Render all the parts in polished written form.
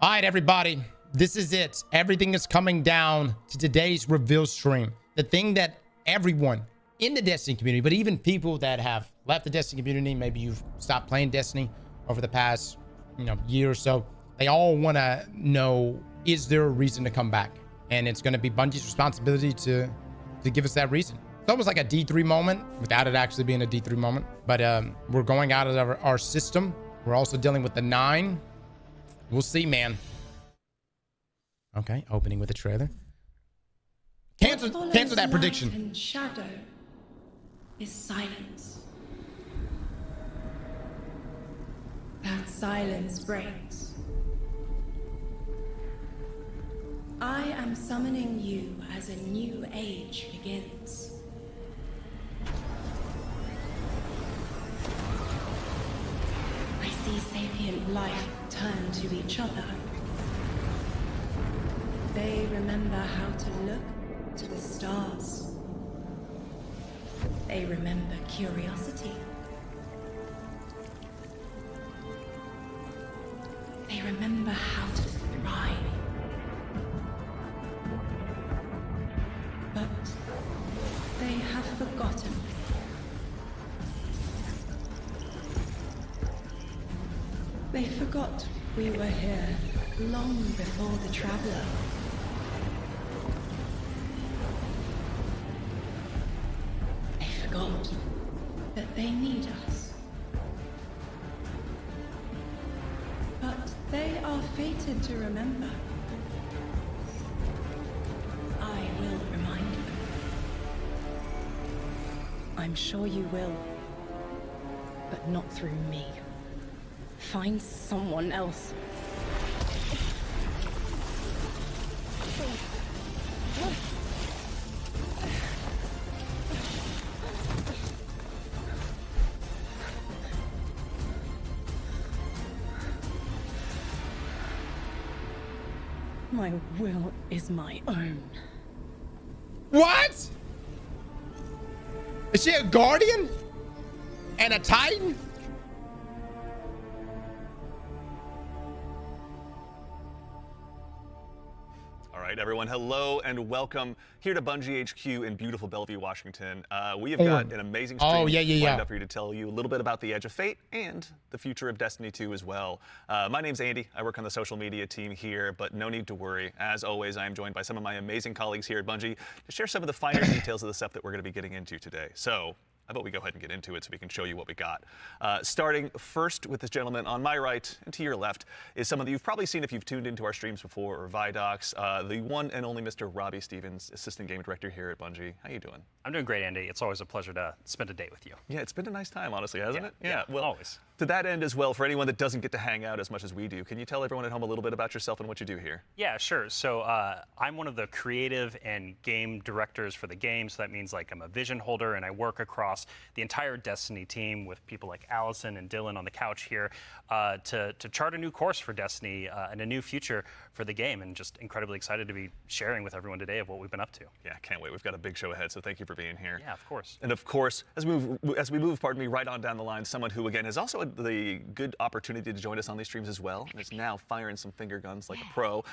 All right, everybody, this is it. Everything is coming down to today's reveal stream. The thing that everyone in the Destiny community, but even people that have left the Destiny community, maybe you've stopped playing Destiny over the past, year or so, they all want to know, is there a reason to come back? And it's going to be Bungie's responsibility to give us that reason. It's almost like a D3 moment without it actually being a D3 moment. But we're going out of our system. We're also dealing with the 9. We'll see, man. Okay, opening with a trailer. Cancel that prediction. And shadow is silence. That silence breaks. I am summoning you as a new age begins. I see sapient life turn to each other. They remember how to look to the stars. They remember curiosity. They remember how to thrive. But they have forgotten. They forgot we were here long before the Traveler. They forgot that they need us. But they are fated to remember. I will remind them. I'm sure you will, but not through me. Find someone else. My will is my own. What? Is she a guardian? And a titan? All right, everyone, hello and welcome here to Bungie HQ in beautiful Bellevue, Washington. We have got an amazing stream lined up for you to tell you a little bit about the Edge of Fate and the future of Destiny 2 as well. My name's Andy. I work on the social media team here, but no need to worry. As always, I am joined by some of my amazing colleagues here at Bungie to share some of the finer details of the stuff that we're going to be getting into today. So how about we go ahead and get into it so we can show you what we got. Starting first with this gentleman on my right and to your left is someone that you've probably seen if you've tuned into our streams before or Vidocs, the one and only Mr. Robbie Stevens, Assistant Game Director here at Bungie. How you doing? I'm doing great, Andy. It's always a pleasure to spend a day with you. Yeah, it's been a nice time, honestly, hasn't it? Yeah, well, always. To that end as well, for anyone that doesn't get to hang out as much as we do, can you tell everyone at home a little bit about yourself and what you do here? Yeah, sure. So I'm one of the creative and game directors for the game. So that means like I'm a vision holder and I work across the entire Destiny team with people like Allison and Dylan on the couch here to chart a new course for Destiny and a new future for the game, and just incredibly excited to be sharing with everyone today of what we've been up to. Yeah, can't wait. We've got a big show ahead, so thank you for being here. Yeah, of course. And of course, as we move, right on down the line, someone who again has also had the good opportunity to join us on these streams as well, and is now firing some finger guns like a pro.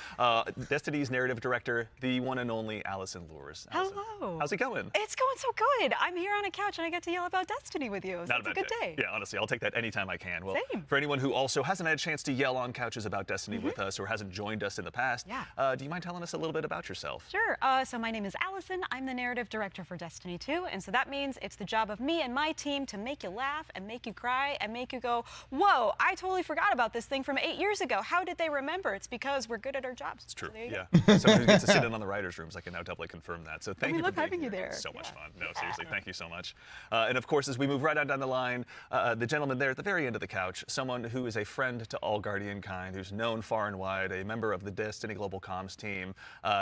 Destiny's narrative director, the one and only Allison Lures. Allison, hello. How's it going? It's going so good. I'm here on a couch and I get to yell about Destiny with you. So it's a good day. Yeah, honestly, I'll take that anytime I can. Well, Same. For anyone who also hasn't had a chance to yell on couches about Destiny with us or hasn't joined us in the past, do you mind telling us a little bit about yourself? Sure. So my name is Allison. I'm the narrative director for Destiny 2. And so that means it's the job of me and my team to make you laugh and make you cry and make you go, whoa, I totally forgot about this thing from 8 years ago. How did they remember? It's because we're good at our jobs. It's true. So Yeah. Someone who gets to sit in on the writers' rooms, I can now doubly confirm that. So thank you for having being you here. there. So much fun. No, seriously, thank you so much. And of course, as we move right on down the line, the gentleman there at the very end of the couch, someone who is a friend to all Guardian kind, who's known far and wide, a member of the Destiny Global Comms team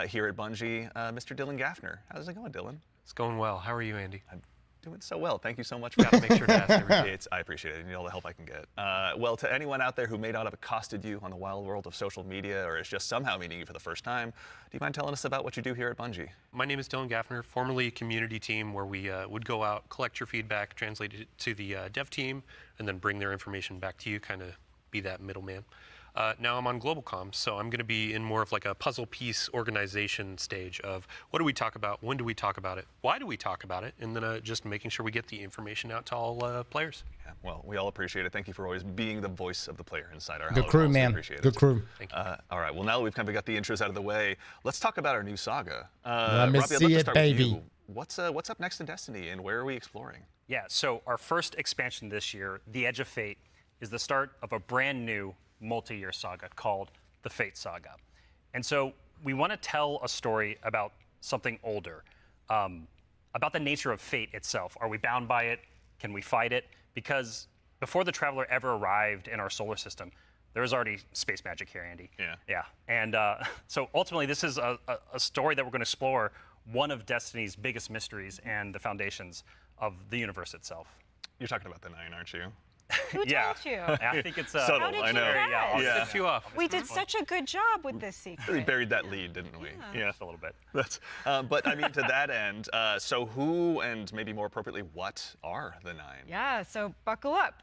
here at Bungie, Mr. Dylan Gaffner. How's it going, Dylan? It's going well. How are you, Andy? I'm doing so well. Thank you so much for Got to make sure to ask every day. I appreciate it. You need all the help I can get. Well, to anyone out there who may not have accosted you on the wild world of social media or is just somehow meeting you for the first time, do you mind telling us about what you do here at Bungie? My name is Dylan Gaffner, formerly community team, where we would go out, collect your feedback, translate it to the dev team, and then bring their information back to you, kind of be that middleman. Now I'm on global comms, so I'm going to be in more of like a puzzle piece organization stage of what do we talk about, when do we talk about it, why do we talk about it, and then just making sure we get the information out to all players. Yeah, well, we all appreciate it. Thank you for always being the voice of the player inside our Good crew, man. Appreciate Good it. crew. Thank you. All right, well, now that we've kind of got the intros out of the way, let's talk about our new saga. Let me Robbie, I'd see love to it, start baby. with you. What's up next in Destiny, and where are we exploring? Yeah, so our first expansion this year, The Edge of Fate, is the start of a brand new multi-year saga called the Fate Saga. And so we want to tell a story about something older, about the nature of fate itself. Are we bound by it? Can we fight it? Because before the Traveler ever arrived in our solar system, there was already space magic here, Andy. Yeah. Yeah. And so ultimately, this is a story that we're going to explore one of Destiny's biggest mysteries and the foundations of the universe itself. You're talking about the 9, aren't you? Who told you? I think it's subtle. How did I you know. guess? I'll Yeah. set you off. We did such a good job with this secret. We buried that lead, didn't we? Yeah. Just a little bit. That's, but I mean, to that end, so who, and maybe more appropriately, what are the 9? Yeah, so buckle up.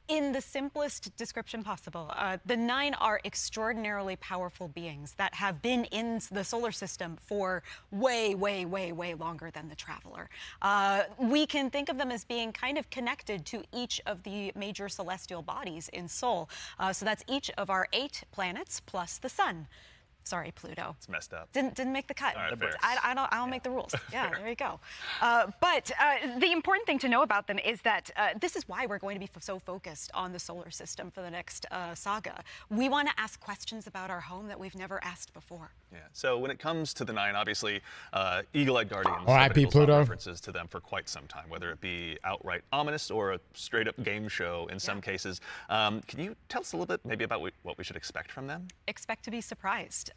In the simplest description possible, the 9 are extraordinarily powerful beings that have been in the solar system for way, way, way, way longer than the Traveler. We can think of them as being kind of connected to each of the major celestial bodies in Sol. So that's each of our 8 planets plus the sun. Sorry, Pluto. It's messed up. Didn't make the cut. All right, fair. I don't make the rules. Yeah, there you go. But the important thing to know about them is that this is why we're going to be so focused on the solar system for the next saga. We want to ask questions about our home that we've never asked before. Yeah. So when it comes to the 9, obviously, Eagle-Eyed Guardians have R.I.P. been able to Pluto. references to them for quite some time, whether it be outright ominous or a straight-up game show in some cases. Can you tell us a little bit maybe about what we should expect from them? Expect to be surprised.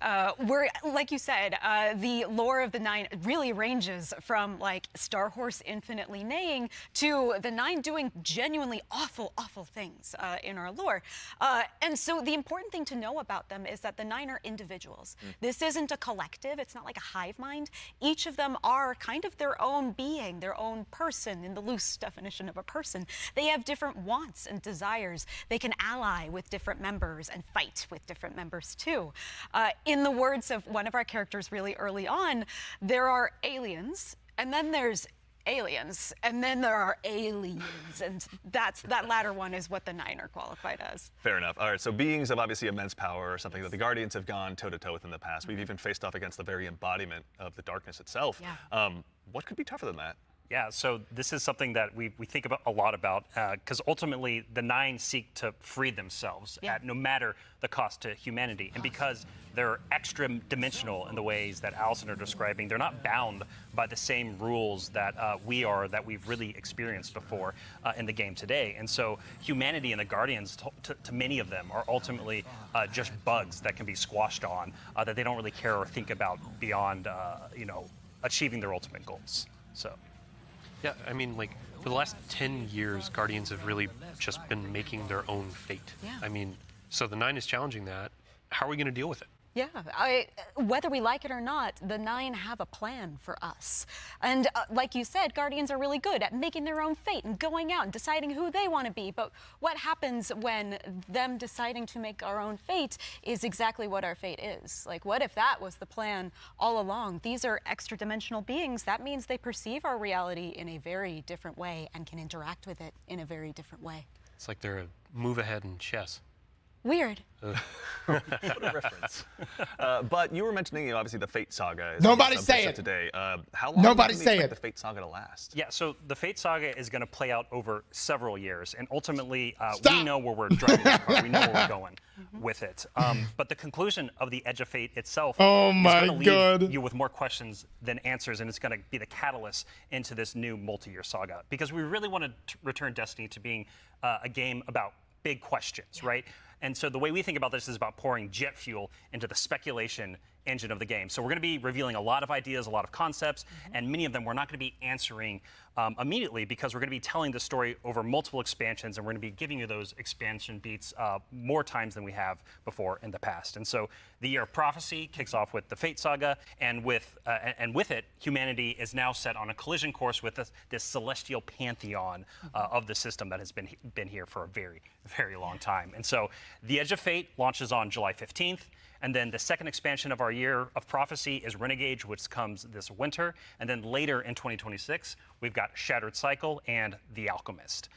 We're, like you said, the lore of the 9 really ranges from like Star Horse infinitely neighing to the 9 doing genuinely awful, awful things in our lore. And so the important thing to know about them is that the 9 are individuals. This isn't a collective. It's not like a hive mind. Each of them are kind of their own being, their own person in the loose definition of a person. They have different wants and desires. They can ally with different members and fight with different members too. In the words of one of our characters really early on, there are aliens, and then there's aliens, and then there are aliens, and that latter one is what the 9 are qualified as. Fair enough. All right, so beings of obviously immense power, something that the Guardians have gone toe-to-toe with in the past. We've even faced off against the very embodiment of the darkness itself. Yeah. What could be tougher than that? Yeah, so this is something that we think about a lot about, because ultimately the 9 seek to free themselves at no matter the cost to humanity. And because they're extra dimensional in the ways that Allison are describing, they're not bound by the same rules that we are, that we've really experienced before in the game today. And so humanity and the Guardians, to many of them, are ultimately just bugs that can be squashed on, that they don't really care or think about beyond, achieving their ultimate goals. So. Yeah, I mean, like, for the last 10 years, Guardians have really just been making their own fate. Yeah. I mean, so the 9 is challenging that. How are we going to deal with it? Yeah, whether we like it or not, the 9 have a plan for us. And like you said, Guardians are really good at making their own fate and going out and deciding who they want to be. But what happens when them deciding to make our own fate is exactly what our fate is? Like, what if that was the plan all along? These are extra-dimensional beings. That means they perceive our reality in a very different way and can interact with it in a very different way. It's like they're a move ahead in chess. Weird. What a reference. But you were mentioning, obviously, the Fate Saga. Is Nobody the say subject it. Today. How long Nobody do we say expect it. the Fate Saga to last? Yeah, so the Fate Saga is going to play out over several years, and ultimately Stop. we know where we're driving the car. We know where we're going with it. But the conclusion of the Edge of Fate itself Oh is my going to leave God. you with more questions than answers, and it's going to be the catalyst into this new multi-year saga. Because we really want to return Destiny to being a game about big questions, right? And so the way we think about this is about pouring jet fuel into the speculation engine of the game. So we're going to be revealing a lot of ideas, a lot of concepts, and many of them we're not going to be answering immediately, because we're going to be telling the story over multiple expansions, and we're going to be giving you those expansion beats more times than we have before in the past. And so the Year of Prophecy kicks off with the Fate Saga, and with it, humanity is now set on a collision course with this celestial pantheon of the system that has been here for a very, very long time. And so the Edge of Fate launches on July 15th. And then the second expansion of our Year of Prophecy is Renegades, which comes this winter. And then later in 2026, we've got Shattered Cycle and The Alchemist.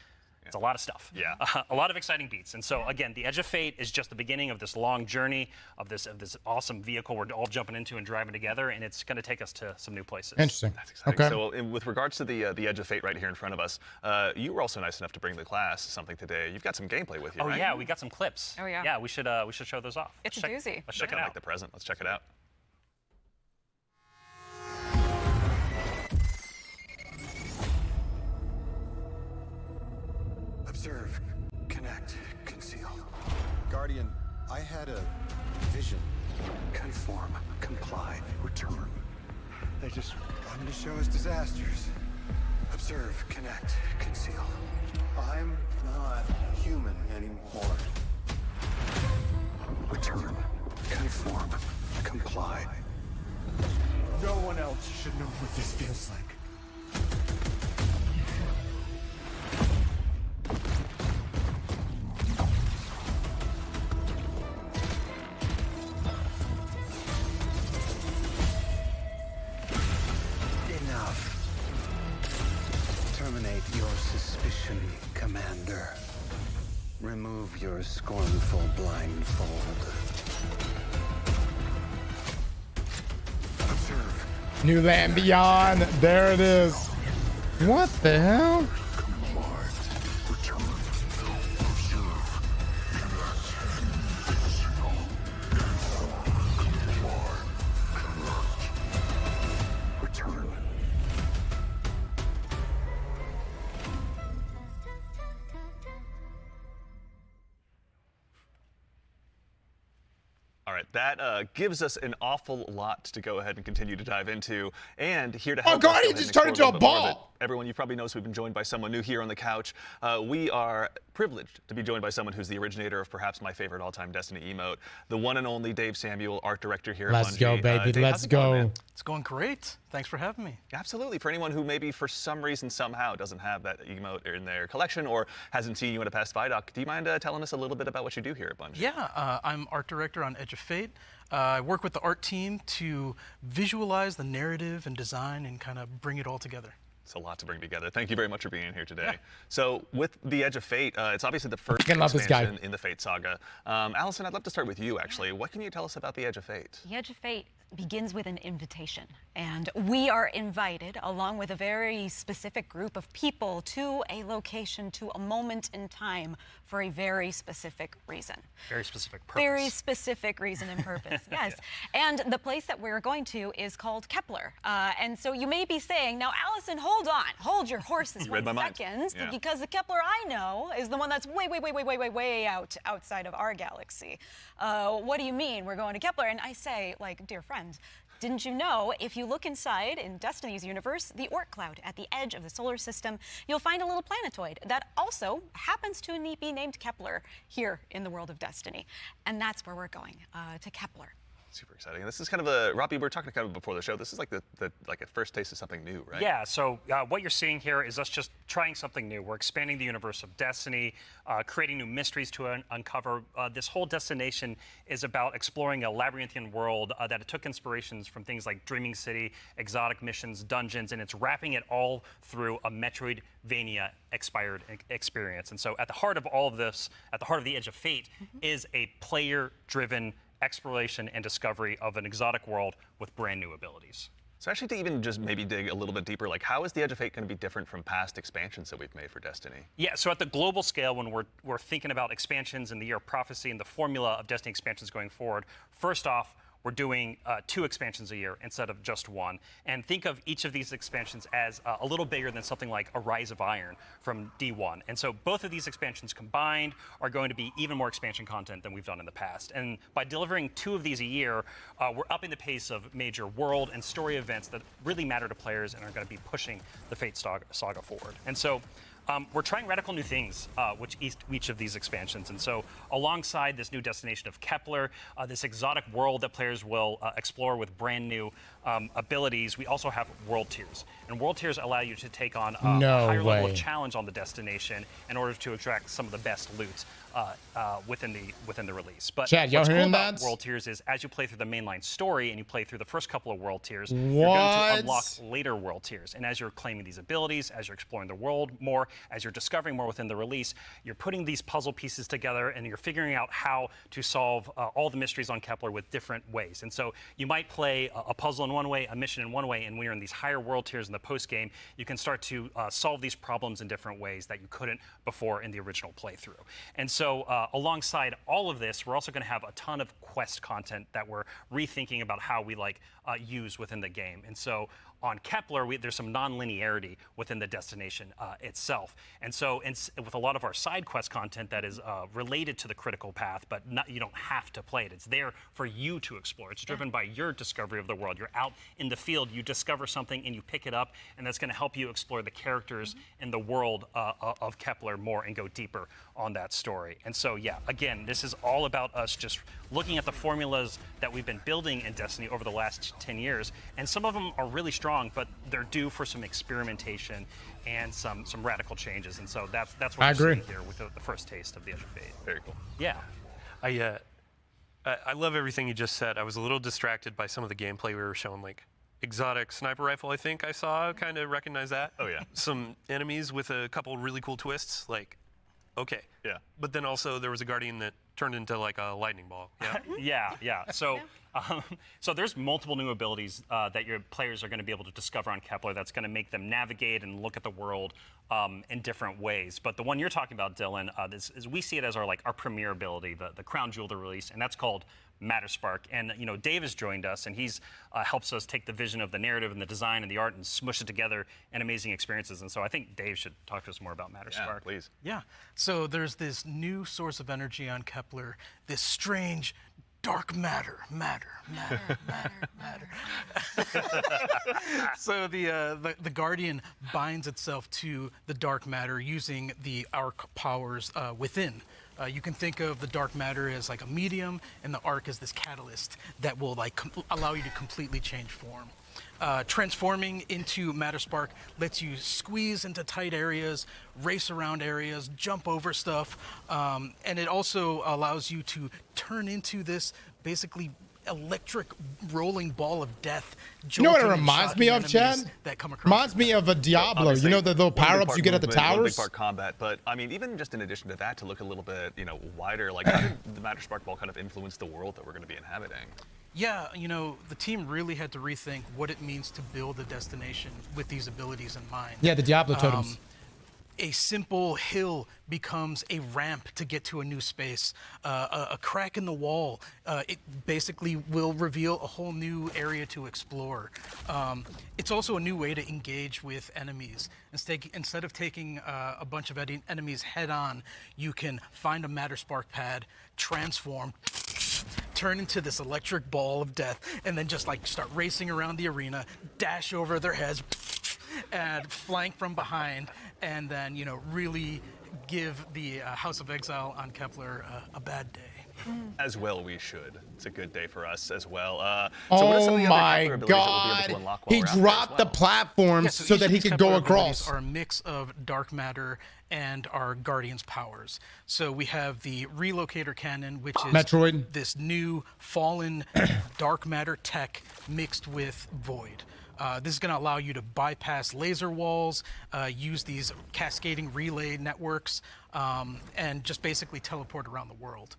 It's a lot of stuff. Yeah. A lot of exciting beats. And so, again, the Edge of Fate is just the beginning of this long journey of this awesome vehicle we're all jumping into and driving together, and it's going to take us to some new places. Interesting. That's exciting. Okay. So with regards to the Edge of Fate right here in front of us, you were also nice enough to bring the class something today. You've got some gameplay with you, right? Oh, yeah, we got some clips. Oh, yeah. Yeah, we should show those off. It's a doozy. Let's check it I out. like the present. Let's check it out. Observe, connect, conceal. Guardian, I had a vision. Conform, comply, return. They just wanted to show us disasters. Observe, connect, conceal. I'm not human anymore. Return, conform, comply. No one else should know what this feels like. Terminate your suspicion, Commander. Remove your scornful blindfold. Observe. New Land Beyond. There it is. What the hell? All right, that gives us an awful lot to go ahead and continue to dive into. And here to help us Guardian go ahead just and turned explore into a little bit more of ball. it, everyone, you probably noticed we've been joined by someone new here on the couch. We are privileged to be joined by someone who's the originator of perhaps my favorite all-time Destiny emote, the one and only Dave Samuel, art director here at Bungie. Let's go, baby. Dave, Let's how's it going, go. man? It's going great. Thanks for having me. Absolutely. For anyone who maybe for some reason somehow doesn't have that emote in their collection or hasn't seen you at a past FIDOC, do you mind telling us a little bit about what you do here at Bungie? Yeah, I'm art director on Edge of Fate. I work with the art team to visualize the narrative and design and kind of bring it all together. It's a lot to bring together. Thank you very much for being here today. Yeah. So with the Edge of Fate, it's obviously the first love this guy. expansion in the Fate Saga. Allison, I'd love to start with you, actually. What can you tell us about the Edge of Fate? The Edge of Fate begins with an invitation, and we are invited along with a very specific group of people to a location, to a moment in time for a very specific reason. Very specific purpose. Very specific reason and purpose, yes. And the place that we're going to is called Kepler. And so you may be saying, now Allison, hold your horses You read my 1 mind. second, Yeah. because the Kepler I know is the one that's way outside of our galaxy. What do you mean we're going to Kepler? And I say, like, dear friend, didn't you know if you look inside in Destiny's universe, the Oort cloud at the edge of the solar system, you'll find a little planetoid that also happens to be named Kepler here in the world of Destiny. And that's where we're going, to Kepler. Super exciting. And this is kind of a, Robbie, we were talking kind of before the show, this is like like a first taste of something new, right? Yeah, so what you're seeing here is us just trying something new. We're expanding the universe of Destiny, creating new mysteries to uncover. This whole destination is about exploring a labyrinthian world that took inspirations from things like Dreaming City, exotic missions, dungeons, and it's wrapping it all through a Metroidvania expired experience. And so at the heart of all of this, at the heart of the Edge of Fate, is a player-driven exploration and discovery of an exotic world with brand new abilities. So actually to even just maybe dig a little bit deeper, like how is the Edge of Fate going to be different from past expansions that we've made for Destiny? Yeah, so at the global scale, when we're thinking about expansions and the Year of Prophecy and the formula of Destiny expansions going forward, first off, we're doing 2 expansions a year instead of just 1. And think of each of these expansions as a little bigger than something like a Rise of Iron from D1. And so both of these expansions combined are going to be even more expansion content than we've done in the past. And by delivering 2 of these a year, we're upping the pace of major world and story events that really matter to players and are going to be pushing the Fate saga forward. And so we're trying radical new things with each of these expansions. And so alongside this new destination of Kepler, this exotic world that players will explore with brand new abilities, we also have world tiers. And world tiers allow you to take on a higher level of challenge on the destination in order to extract some of the best loot within the release. But Chad, what's cool about world tiers is as you play through the mainline story and you play through the first couple of world tiers, you're going to unlock later world tiers. And as you're claiming these abilities, as you're exploring the world more, as you're discovering more within the release, you're putting these puzzle pieces together and you're figuring out how to solve all the mysteries on Kepler with different ways. And so you might play a puzzle in one way, a mission in one way, and when you're in these higher world tiers in the post game, you can start to solve these problems in different ways that you couldn't before in the original playthrough. And so alongside all of this, we're also going to have a ton of quest content that we're rethinking about how we use within the game. And so on Kepler, there's some non-linearity within the destination itself. And so with a lot of our side quest content that is related to the critical path, but you don't have to play it. It's there for you to explore. It's driven by your discovery of the world. You're out in the field, you discover something and you pick it up, and that's going to help you explore the characters in the world of Kepler more and go deeper on that story. And so, yeah, again, this is all about us just looking at the formulas that we've been building in Destiny over the last 10 years, and some of them are really strong, but they're due for some experimentation and some radical changes. And so that's what we're seeing here with the first taste of the Edge of Fate. Very cool. Yeah. I love everything you just said. I was a little distracted by some of the gameplay we were showing, like exotic sniper rifle, I think I saw, kind of recognize that. Oh, yeah. Some enemies with a couple really cool twists, like, okay. Yeah. But then also there was a Guardian that turned into like a lightning ball. Yeah. Yeah. So there's multiple new abilities that your players are going to be able to discover on Kepler that's going to make them navigate and look at the world in different ways. But the one you're talking about, Dylan, we see it as our premier ability, the crown jewel of the release, and that's called Matterspark. And Dave has joined us, and he's helps us take the vision of the narrative and the design and the art and smush it together in amazing experiences. And so I think Dave should talk to us more about Matterspark. Yeah, please. Yeah. So there's this new source of energy on Kepler, this strange dark matter. So the Guardian binds itself to the dark matter using the arc powers within. You can think of the dark matter as like a medium, and the arc as this catalyst that will allow you to completely change form. Transforming into Matterspark lets you squeeze into tight areas, race around areas, jump over stuff, and it also allows you to turn into this basically electric rolling ball of death. You know what it reminds me of, Chad? Reminds me of a Diablo. Obviously, you know the little power-ups you get at the towers? Big part combat, but I mean, even just in addition to that, to look a little bit, wider, like how did the Matterspark ball kind of influence the world that we're going to be inhabiting? Yeah, the team really had to rethink what it means to build a destination with these abilities in mind. Yeah, the Diablo totems. A simple hill becomes a ramp to get to a new space. A crack in the wall, it basically will reveal a whole new area to explore. It's also a new way to engage with enemies. Instead of taking a bunch of enemies head on, you can find a Matterspark pad, transform, turn into this electric ball of death, and then just start racing around the arena, dash over their heads, and flank from behind, and then really give the House of Exile on Kepler a bad day. As well, we should. It's a good day for us as well. Oh my God! He dropped the platforms so that he could go across. Are a mix of dark matter and our Guardian's powers. So we have the relocator cannon, which is Metroid. This new fallen dark matter tech mixed with void. This is going to allow you to bypass laser walls, use these cascading relay networks, and just basically teleport around the world.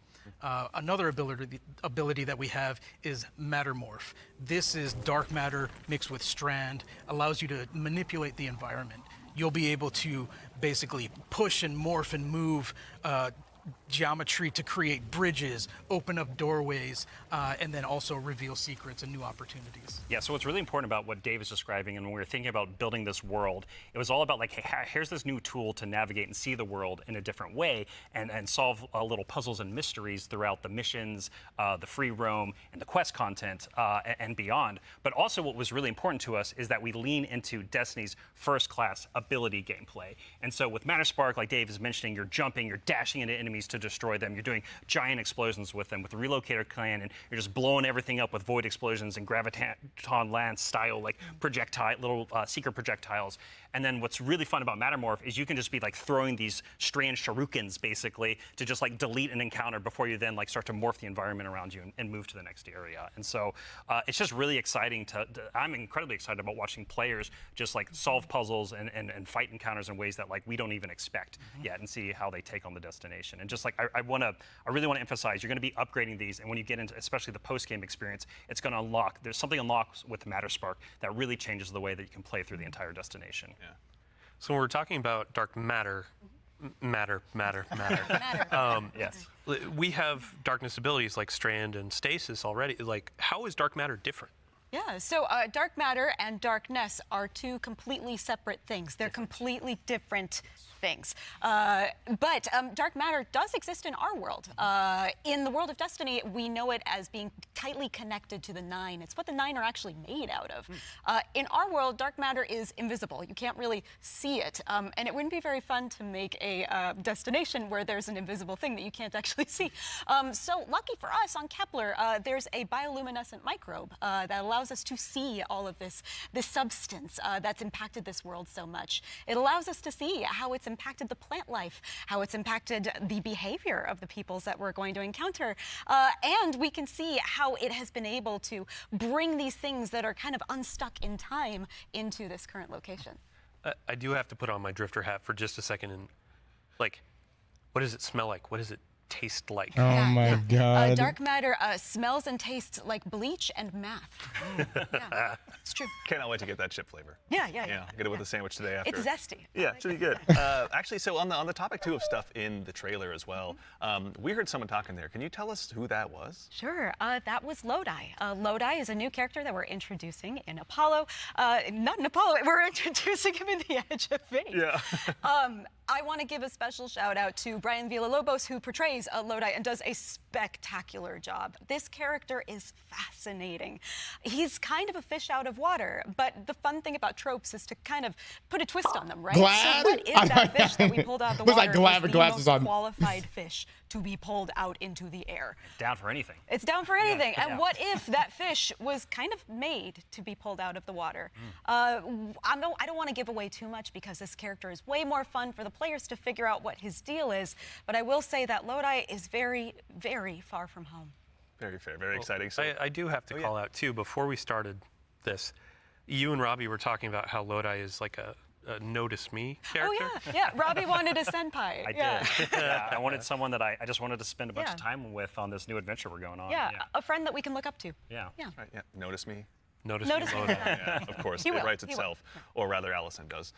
Another ability that we have is Mattermorph. This is dark matter mixed with strand, allows you to manipulate the environment. You'll be able to basically push and morph and move geometry to create bridges, open up doorways, and then also reveal secrets and new opportunities. Yeah, so what's really important about what Dave is describing, and when we were thinking about building this world, it was all about like, hey, here's this new tool to navigate and see the world in a different way and solve little puzzles and mysteries throughout the missions, the free roam, and the quest content, and beyond. But also what was really important to us is that we lean into Destiny's first-class ability gameplay. And so with Matterspark, like Dave is mentioning, you're jumping, you're dashing into enemies to destroy them, you're doing giant explosions with them with the Relocator Clan, and you're just blowing everything up with void explosions and graviton lance style like projectile, little secret projectiles. And then what's really fun about Mattermorph is you can just be like throwing these strange shurikens basically to just like delete an encounter before you then like start to morph the environment around you and move to the next area. And so it's just really exciting I'm incredibly excited about watching players just like solve puzzles and fight encounters in ways that like we don't even expect yet, and see how they take on the destination. And just like I really want to emphasize, you're going to be upgrading these, and when you get into especially the post-game experience, it's going to unlock, there's something unlocks with Matterspark that really changes the way that you can play through the entire destination. Yeah. So when we're talking about dark matter, Yes. We have darkness abilities like Strand and Stasis already. Like, how is dark matter different? Yeah, so dark matter and darkness are two completely separate things. They're completely different things. But dark matter does exist in our world. In the world of Destiny, we know it as being tightly connected to the Nine. It's what the Nine are actually made out of. In our world, dark matter is invisible. You can't really see it. And it wouldn't be very fun to make a destination where there's an invisible thing that you can't actually see. So lucky for us on Kepler, there's a bioluminescent microbe that allows us to see all of this substance that's impacted this world so much. It allows us to see how it's impacted the plant life, how it's impacted the behavior of the peoples that we're going to encounter. And we can see how it has been able to bring these things that are kind of unstuck in time into this current location. I do have to put on my drifter hat for just a second and, like, what does it smell like? What does it taste like? Oh my God. Dark matter smells and tastes like bleach and math. Yeah, it's true. Cannot wait to get that chip flavor. Yeah. Get it with a sandwich today after. It's zesty. Yeah, it's really good. Actually, so on the topic too of stuff in the trailer as well, we heard someone talking there. Can you tell us who that was? Sure. That was Lodi. Lodi is a new character that we're introducing in Apollo. Not in Apollo. We're introducing him in the Edge of Fate. Yeah. I want to give a special shout out to Brian Villalobos, who portrays Lodi and does a spectacular job. This character is fascinating. He's kind of a fish out of water, but the fun thing about tropes is to kind of put a twist on them, right? Glad? So what is that fish that we pulled out of the water? Looks like Glad with glasses on. Qualified fish to be pulled out into the air. Down for anything. It's down for anything. Yeah. And what if that fish was kind of made to be pulled out of the water? I don't want to give away too much because this character is way more fun for the players to figure out what his deal is. But I will say that Lodi is very, very far from home. Very fair, very exciting. So, I do have to call out too, before we started this, you and Robbie were talking about how Lodi is like a notice me character. Oh yeah. Robbie wanted a senpai. I did. Yeah, I wanted someone that I just wanted to spend a bunch of time with on this new adventure we're going on. Yeah, a friend that we can look up to. Yeah. right, yeah. Notice me. Notice me. Lodi. Yeah, of course, it writes itself, will. or rather Allison does.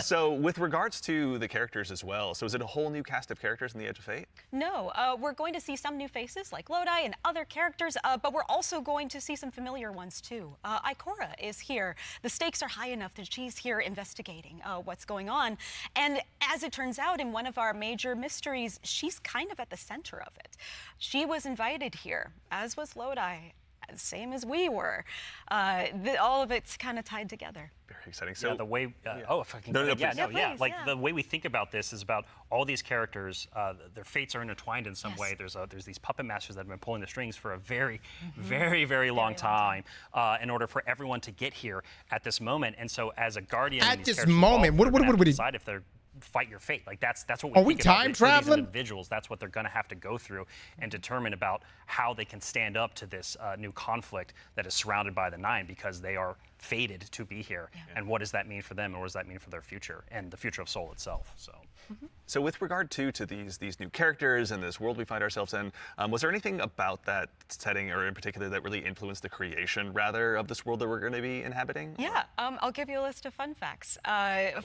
So with regards to the characters as well, so is it a whole new cast of characters in the Edge of Fate? No, we're going to see some new faces like Lodi and other characters, but we're also going to see some familiar ones too. Ikora is here. The stakes are high enough that she's here investigating what's going on. And as it turns out, in one of our major mysteries, she's kind of at the center of it. She was invited here, as was Lodi. Same as we were. All of it's kind of tied together. Very exciting. So the way, if I can, please, like the way we think about this is about all these characters. Their fates are intertwined in some way. There's these puppet masters that have been pulling the strings for a very, very long time in order for everyone to get here at this moment. And so, as a guardian, at this moment, what would we decide if they're fight your fate? Like that's what we Are we think about. time For these traveling? individuals, that's what they're going to have to go through and determine about how they can stand up to this new conflict that is surrounded by the Nine, because they are fated to be here, and what does that mean for them, and what does that mean for their future and the future of Soul itself? So with regard to these new characters and this world we find ourselves in, was there anything about that setting, or in particular, that really influenced the creation, rather, of this world that we're going to be inhabiting? Yeah, I'll give you a list of fun facts.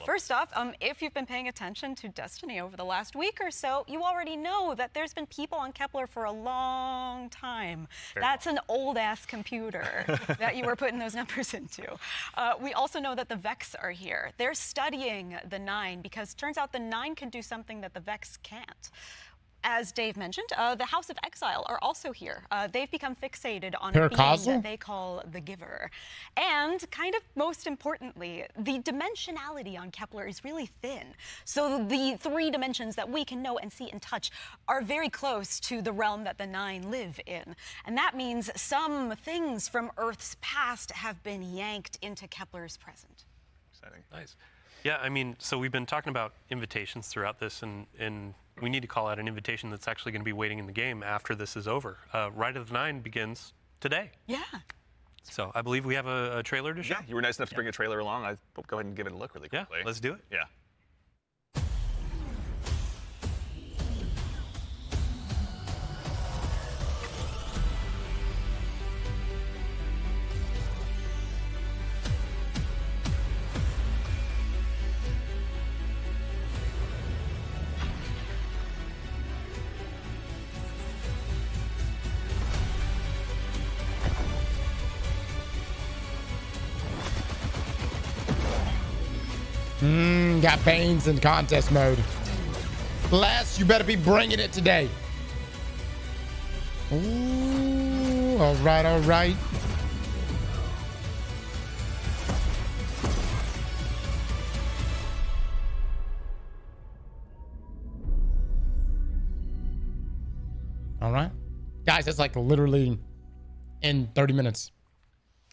First off, if you've been paying attention to Destiny over the last week or so, you already know that there's been people on Kepler for a long time. That's an old-ass computer that you were putting those numbers into. We also know that the Vex are here. They're studying the Nine, because it turns out the Nine can do something that the Vex can't. As Dave mentioned, the House of Exile are also here. They've become fixated on a being that they call the Giver. And kind of most importantly, the dimensionality on Kepler is really thin. So the 3 dimensions that we can know and see and touch are very close to the realm that the Nine live in. And that means some things from Earth's past have been yanked into Kepler's present. Exciting. Nice. Yeah, I mean, so we've been talking about invitations throughout this, and we need to call out an invitation that's actually going to be waiting in the game after this is over. Rite of the Nine begins today. Yeah. So I believe we have a trailer to show. Yeah, you were nice enough to bring a trailer along. I'll go ahead and give it a look really quickly. Yeah, let's do it. Yeah. Got Banes in contest mode. Les, you better be bringing it today. Ooh, all right, all right. All right. Guys, that's like literally in 30 minutes.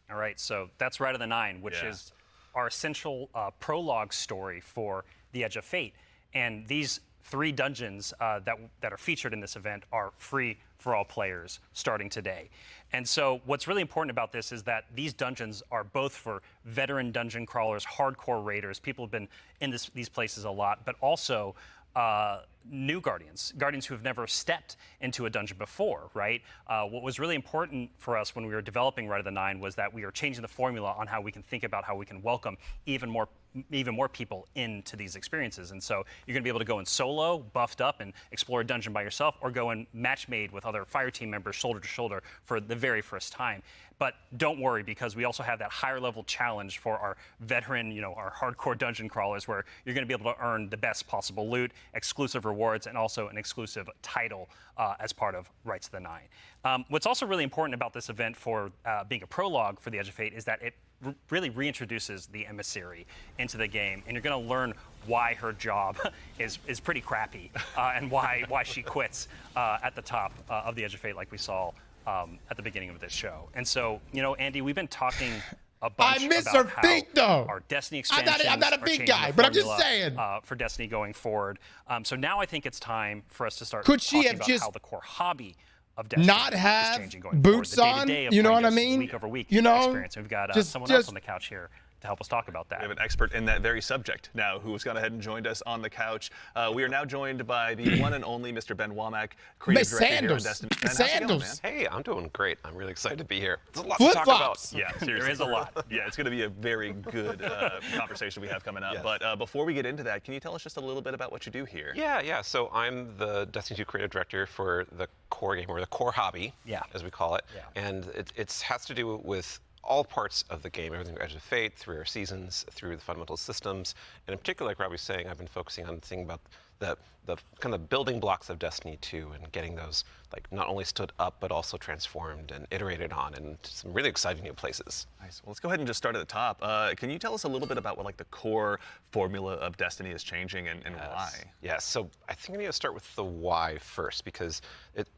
All right, so that's Rite of the Nine, which is our essential prologue story for the Edge of Fate. And these 3 dungeons that are featured in this event are free for all players starting today. And so what's really important about this is that these dungeons are both for veteran dungeon crawlers, hardcore raiders, people who've been in these places a lot, but also new Guardians who have never stepped into a dungeon before, right? What was really important for us when we were developing Rite of the Nine was that we are changing the formula on how we can think about how we can welcome even more people into these experiences. And so you're going to be able to go in solo, buffed up, and explore a dungeon by yourself, or go in match made with other fire team members shoulder to shoulder for the very first time. But don't worry, because we also have that higher level challenge for our veteran, our hardcore dungeon crawlers, where you're going to be able to earn the best possible loot, exclusive rewards, and also an exclusive title as part of Rites of the Nine. What's also really important about this event for being a prologue for the Edge of Fate is that it really reintroduces the emissary into the game, and you're going to learn why her job is pretty crappy and why she quits at the top of the Edge of Fate, like we saw at the beginning of this show. And so, Andy, we've been talking a bunch about how our Destiny expansions I'm not a big guy, but I'm just saying for Destiny going forward. So now I think it's time for us to start Could she talking have about just how the core hobby of Destiny not is have changing going boots forward. on? The You know what I Destiny mean? Week over week You know, experience. And we've got someone else on the couch here to help us talk about that. We have an expert in that very subject now who has gone ahead and joined us on the couch. We are now joined by the one and only Mr. Ben Womack, creative director here on Destiny. Ben, how's it going, man? Hey, I'm doing great. I'm really excited to be here. There's a lot to talk about. Yeah, seriously. There is a lot. Yeah, it's going to be a very good conversation we have coming up. Yes. But before we get into that, can you tell us just a little bit about what you do here? Yeah. So I'm the Destiny 2 creative director for the core game, or the core hobby, as we call it. Yeah. And it has to do with all parts of the game, everything from Edge of Fate, through our seasons, through the fundamental systems. And in particular, like Rob was saying, I've been focusing on thinking about the kind of building blocks of Destiny 2 and getting those like not only stood up, but also transformed and iterated on in some really exciting new places. Nice. Well, let's go ahead and just start at the top. Can you tell us a little bit about what like the core formula of Destiny is changing and why? Yes. So I think I need to start with the why first, because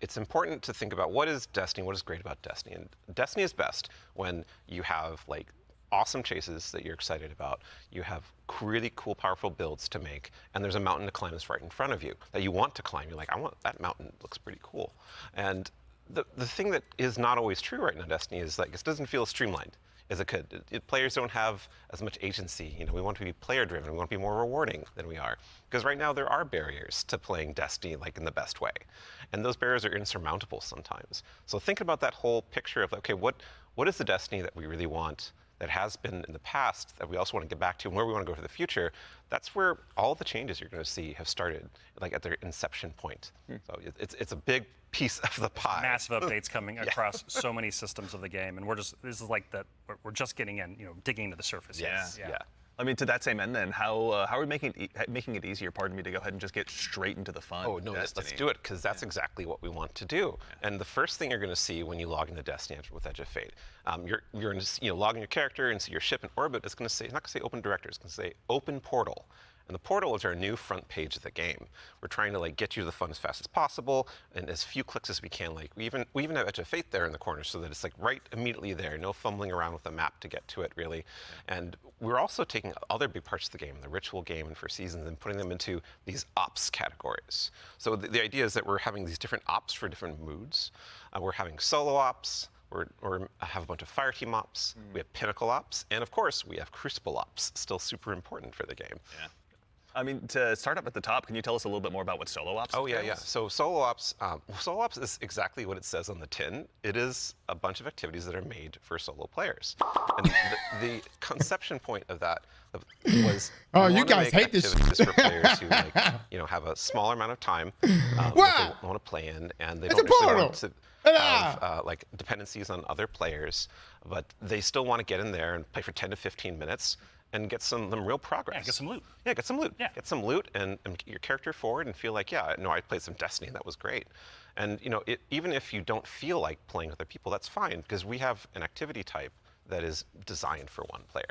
it's important to think about what is Destiny, what is great about Destiny. And Destiny is best when you have like awesome chases that you're excited about, you have really cool, powerful builds to make, and there's a mountain to climb that's right in front of you that you want to climb. You're like, I want that mountain, it looks pretty cool. And the thing that is not always true right now in Destiny is like, it doesn't feel streamlined. as it could. Players don't have as much agency. You know, we want to be player-driven. We want to be more rewarding than we are. Because right now there are barriers to playing Destiny like in the best way, and those barriers are insurmountable sometimes. So think about that whole picture of, okay, what is the Destiny that we really want, that has been in the past, that we also want to get back to, and where we want to go for the future. That's where all the changes you're going to see have started, like at their inception point. So it's a big piece of the pie. Massive updates coming across so many systems of the game, and this is like that. We're just getting in, digging into the surface. Yeah. I mean, to that same end, then, how are we making it easier? Pardon me, to go ahead and just get straight into the fun. Oh no, let's do it, because that's exactly what we want to do. Yeah. And the first thing you're going to see when you log into Destiny with Edge of Fate, you're going to log in your character and see your ship in orbit. It's going to say, it's not going to say open directory. It's going to say open portal. And the portal is our new front page of the game. We're trying to get you to the fun as fast as possible and as few clicks as we can. We even have Edge of Fate there in the corner, so that it's right immediately there. No fumbling around with the map to get to it, really. And we're also taking other big parts of the game, the ritual game and for seasons, and putting them into these ops categories. So the idea is that we're having these different ops for different moods. We're having solo ops. We have a bunch of fire team ops. We have pinnacle ops, and of course we have crucible ops, still super important for the game. Yeah. I mean, to start up at the top, can you tell us a little bit more about what solo ops is? Oh, yeah. So solo ops is exactly what it says on the tin. It is a bunch of activities that are made for solo players. And the conception point of that was you guys hate this for players who have a smaller amount of time that they want to play in, and they don't necessarily want to have dependencies on other players, but they still want to get in there and play for 10 to 15 minutes and get some real progress. Yeah, get some loot. Yeah, get some loot. Yeah. Get some loot and get your character forward and feel like, I played some Destiny and that was great. And even if you don't feel like playing with other people, that's fine, because we have an activity type that is designed for one player.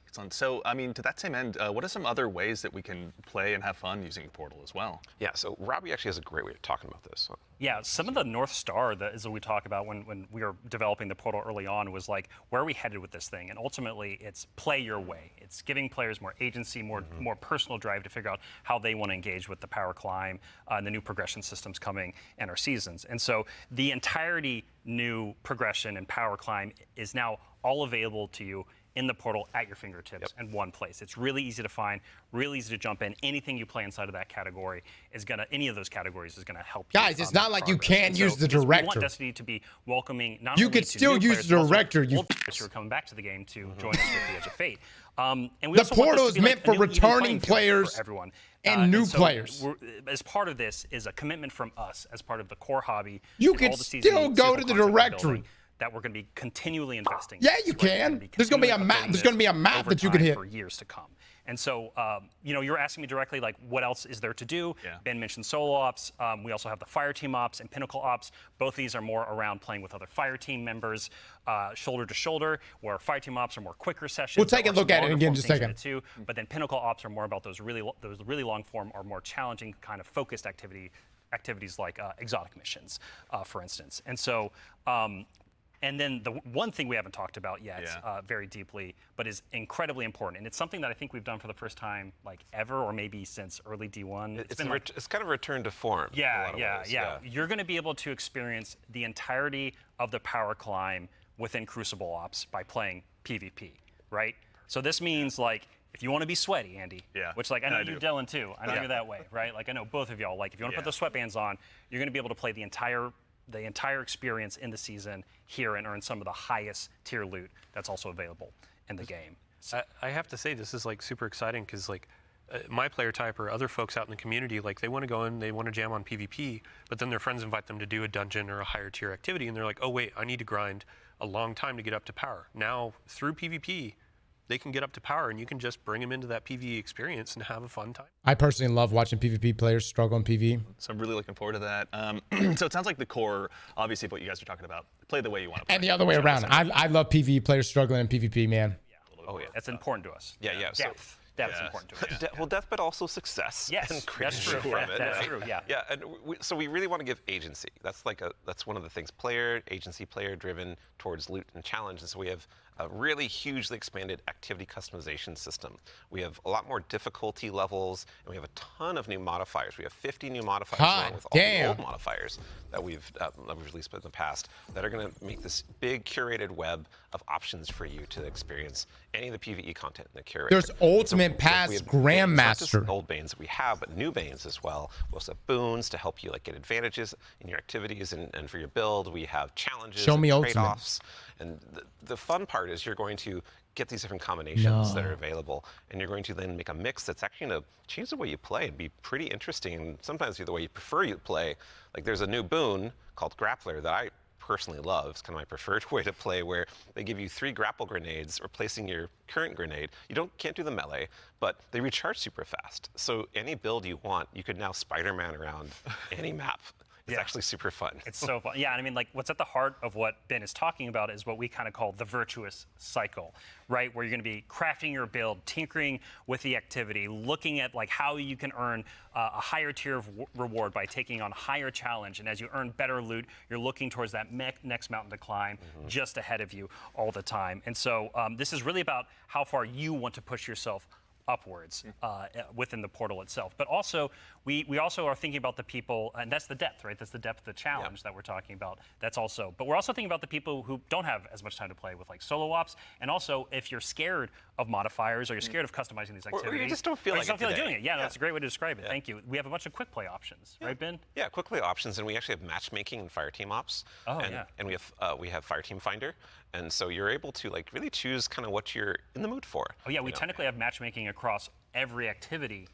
Excellent. So, I mean, to that same end, what are some other ways that we can play and have fun using Portal as well? Yeah, so Robbie actually has a great way of talking about this. Yeah, some of the North Star that we talk about when we were developing the Portal early on was where are we headed with this thing? And ultimately, it's play your way. It's giving players more agency, more personal drive to figure out how they want to engage with the power climb and the new progression systems coming and our seasons. And so the entirety new progression and power climb is now all available to you in the Portal at your fingertips in one place. It's really easy to find, really easy to jump in. Anything you play inside of that category any of those categories is gonna help you. Guys, it's not like you can't use the director. We want Destiny to be welcoming, not you only could to still new use the director. Old players who are coming back to the game to join us with the Edge of Fate. And we the also want Portal this to is be meant for returning players for everyone. and new players. As part of this is a commitment from us, as part of the core hobby. You can still go to the directory. That we're going to be continually investing. Yeah, you can. There's going to be a map. There's going to be a map that you can hit for years to come. And so, you're asking me directly, what else is there to do? Yeah. Ben mentioned solo ops. We also have the fire team ops and pinnacle ops. Both of these are more around playing with other fire team members, shoulder to shoulder, where fire team ops are more quicker sessions. We'll take a look at it again in just a second. Too, but then pinnacle ops are more about those really long form or more challenging kind of focused activities like exotic missions, for instance. And so. And then the one thing we haven't talked about yet very deeply, but is incredibly important, and it's something that I think we've done for the first time ever, or maybe since early D1. It's kind of a return to form. Yeah. You're going to be able to experience the entirety of the power climb within Crucible Ops by playing PvP, right? So this means if you want to be sweaty, Andy, which I know you, Dylan, too. I know you're that way, right? I know both of y'all. If you want to put the sweatbands on, you're going to be able to play the entire experience in the season here and earn some of the highest tier loot that's also available in the game. So, I have to say, this is super exciting, because my player type or other folks out in the community, they want to go in, they want to jam on PvP, but then their friends invite them to do a dungeon or a higher tier activity, and they're like, oh wait, I need to grind a long time to get up to power. Now through PvP, they can get up to power, and you can just bring them into that PvE experience and have a fun time. I personally love watching PvP players struggle in PvE. So I'm really looking forward to that. So it sounds like the core, obviously, of what you guys are talking about, play the way you want to play. And the other way around. I love PvE players struggling in PvP, man. Yeah, that's important to us. Yeah. That's important to us. Well, death, but also success. Yes, and that's true. from it, That's right? true. Yeah. Yeah, and so we really want to give agency. That's one of the things. Player agency, player driven towards loot and challenge. And so we have a really hugely expanded activity customization system. We have a lot more difficulty levels, and we have a ton of new modifiers. We have 50 new modifiers along with all the old modifiers that we've released in the past that are going to make this big curated web of options for you to experience any of the PvE content in the curator. There's Ultimate Pass Grandmaster. Not just old Banes that we have, but new Banes as well. We also have boons to help you get advantages in your activities and for your build. We have challenges, trade-offs. And the fun part is you're going to get these different combinations that are available, and you're going to then make a mix that's actually going to change the way you play and be pretty interesting, and sometimes the way you prefer you play. Like there's a new boon called Grappler that I personally love. It's kind of my preferred way to play, where they give you 3 grapple grenades replacing your current grenade. You can't do the melee, but they recharge super fast. So any build you want, you could now Spider-Man around any map. It's actually super fun. It's so fun. Yeah, and I mean, like, what's at the heart of what Ben is talking about is what we kind of call the virtuous cycle, right? Where you're going to be crafting your build, tinkering with the activity, looking at like how you can earn a higher tier of reward by taking on higher challenge. And as you earn better loot, you're looking towards that next mountain to climb just ahead of you all the time. And so this is really about how far you want to push yourself upwards within the portal itself. But also, we also are thinking about the people, and that's the depth, right? That's the depth of the challenge that we're talking about. That's also, but we're also thinking about the people who don't have as much time to play with like solo ops, and also if you're scared of modifiers or you're scared of customizing these activities. Or you just don't feel like doing it. Yeah, that's a great way to describe it. Thank you. We have a bunch of quick play options, right, Ben? Yeah, quick play options, and we actually have matchmaking and Fireteam ops. And we have Fireteam Finder, and so you're able to like really choose kind of what you're in the mood for. Oh yeah, we technically have matchmaking across every activity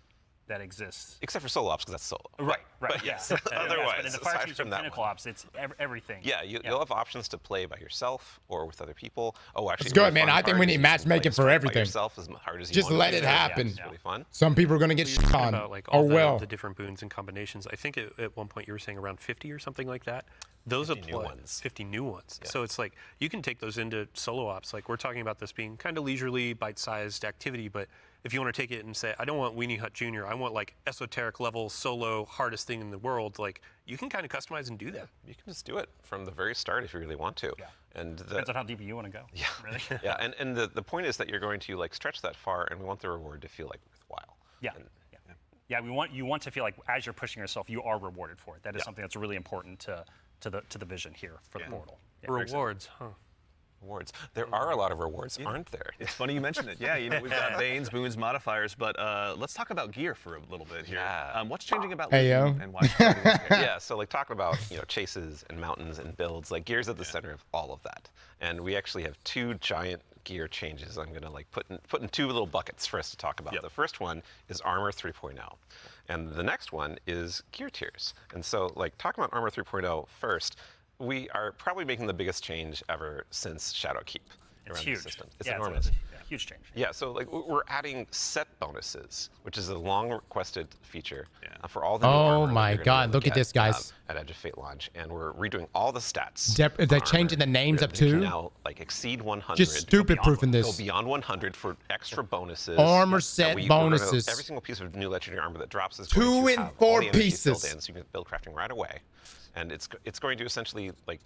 that exists. Except for solo ops, because that's solo. Right. But yes, otherwise, but in the Fireteams and Pinnacle ops, it's everything. Yeah, you'll have options to play by yourself or with other people. Oh, actually, it's good, man. I think we need matchmaking for everything. Yourself as hard as you just want let to it happen. It's really fun. Some people are going to get shit on. About, the different boons and combinations. I think at one point you were saying around 50 or something like that. Those 50 new ones. 50 new ones. Yeah. So it's like you can take those into solo ops. Like we're talking about this being kind of leisurely, bite-sized activity, but if you want to take it and say, I don't want Weenie Hut Jr., I want like esoteric level solo hardest thing in the world, like you can kind of customize and do that. You can just do it from the very start if you really want to. Yeah. And depends on how deep you want to go. Yeah. Really. Yeah. And the point is that you're going to like stretch that far, and we want the reward to feel like worthwhile. Yeah. Yeah. You want to feel like as you're pushing yourself, you are rewarded for it. That is something that's really important to the vision here for the portal. Yeah. Rewards, huh? Rewards. There are a lot of rewards, aren't there? It's funny you mention it. Yeah, we've got Banes, boons, modifiers, but let's talk about gear for a little bit here. Yeah. What's changing about and why? Yeah, so like talking about chases and mountains and builds, like gear's at the center of all of that. And we actually have 2 giant gear changes I'm going to like put in 2 little buckets for us to talk about. The first one is Armor 3.0. And the next one is gear tiers. And so like talking about Armor 3.0 first, we are probably making the biggest change ever since Shadowkeep. It's huge. The system. It's enormous. It's a huge change. Yeah, so like we're adding set bonuses, which is a long requested feature for all the new armor. Oh my God, look at this, guys. At Edge of Fate launch, and we're redoing all the stats. They're changing the names up too? Now like exceed 100. Just stupid proofing this. Go beyond 100 for extra bonuses. Armor set bonuses. Every single piece of new legendary armor that drops is 2 going to and have 4 all the energy pieces. filled in, so you can build crafting right away. And it's going to essentially like,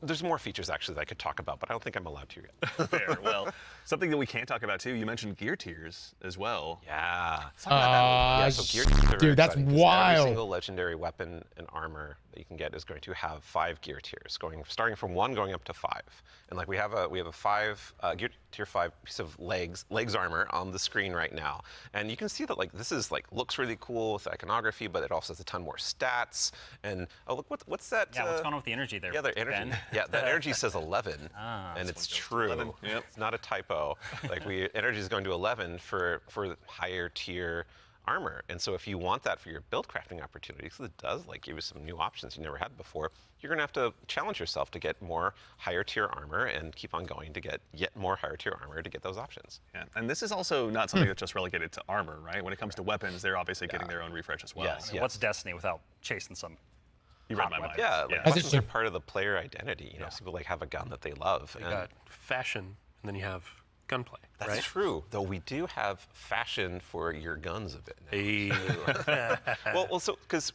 there's more features actually that I could talk about, but I don't think I'm allowed to yet. Fair. Well, something that we can't talk about too. You mentioned gear tiers as well. Yeah. Let's talk about that. So gear tiers are dude, that's wild. Every single legendary weapon and armor that you can get is going to have 5 gear tiers, starting from 1 going up to 5. And like we have a 5 gear tier 5 piece of legs armor on the screen right now, and you can see that like this is like looks really cool with the iconography, but it also has a ton more stats. And oh look, what's that? Yeah, what's going on with the energy there? Yeah, the energy. Ben? Yeah, that energy says 11, and it's true. 11. Yep. It's not a typo. Like energy is going to 11 for higher tier armor. And so if you want that for your build crafting opportunities, it does like give you some new options you never had before. You're going to have to challenge yourself to get more higher tier armor and keep on going to get yet more higher tier armor to get those options. Yeah, and this is also not something that's just relegated to armor, right? When it comes to weapons, they're obviously getting their own refresh as well. Yes, What's Destiny without chasing some? You read my mind. Yeah, like weapons are part of the player identity. Some people like have a gun that they love. You got fashion, and then you have gunplay. That's right? true, though we do have fashion for your guns a bit now. Hey. well, so because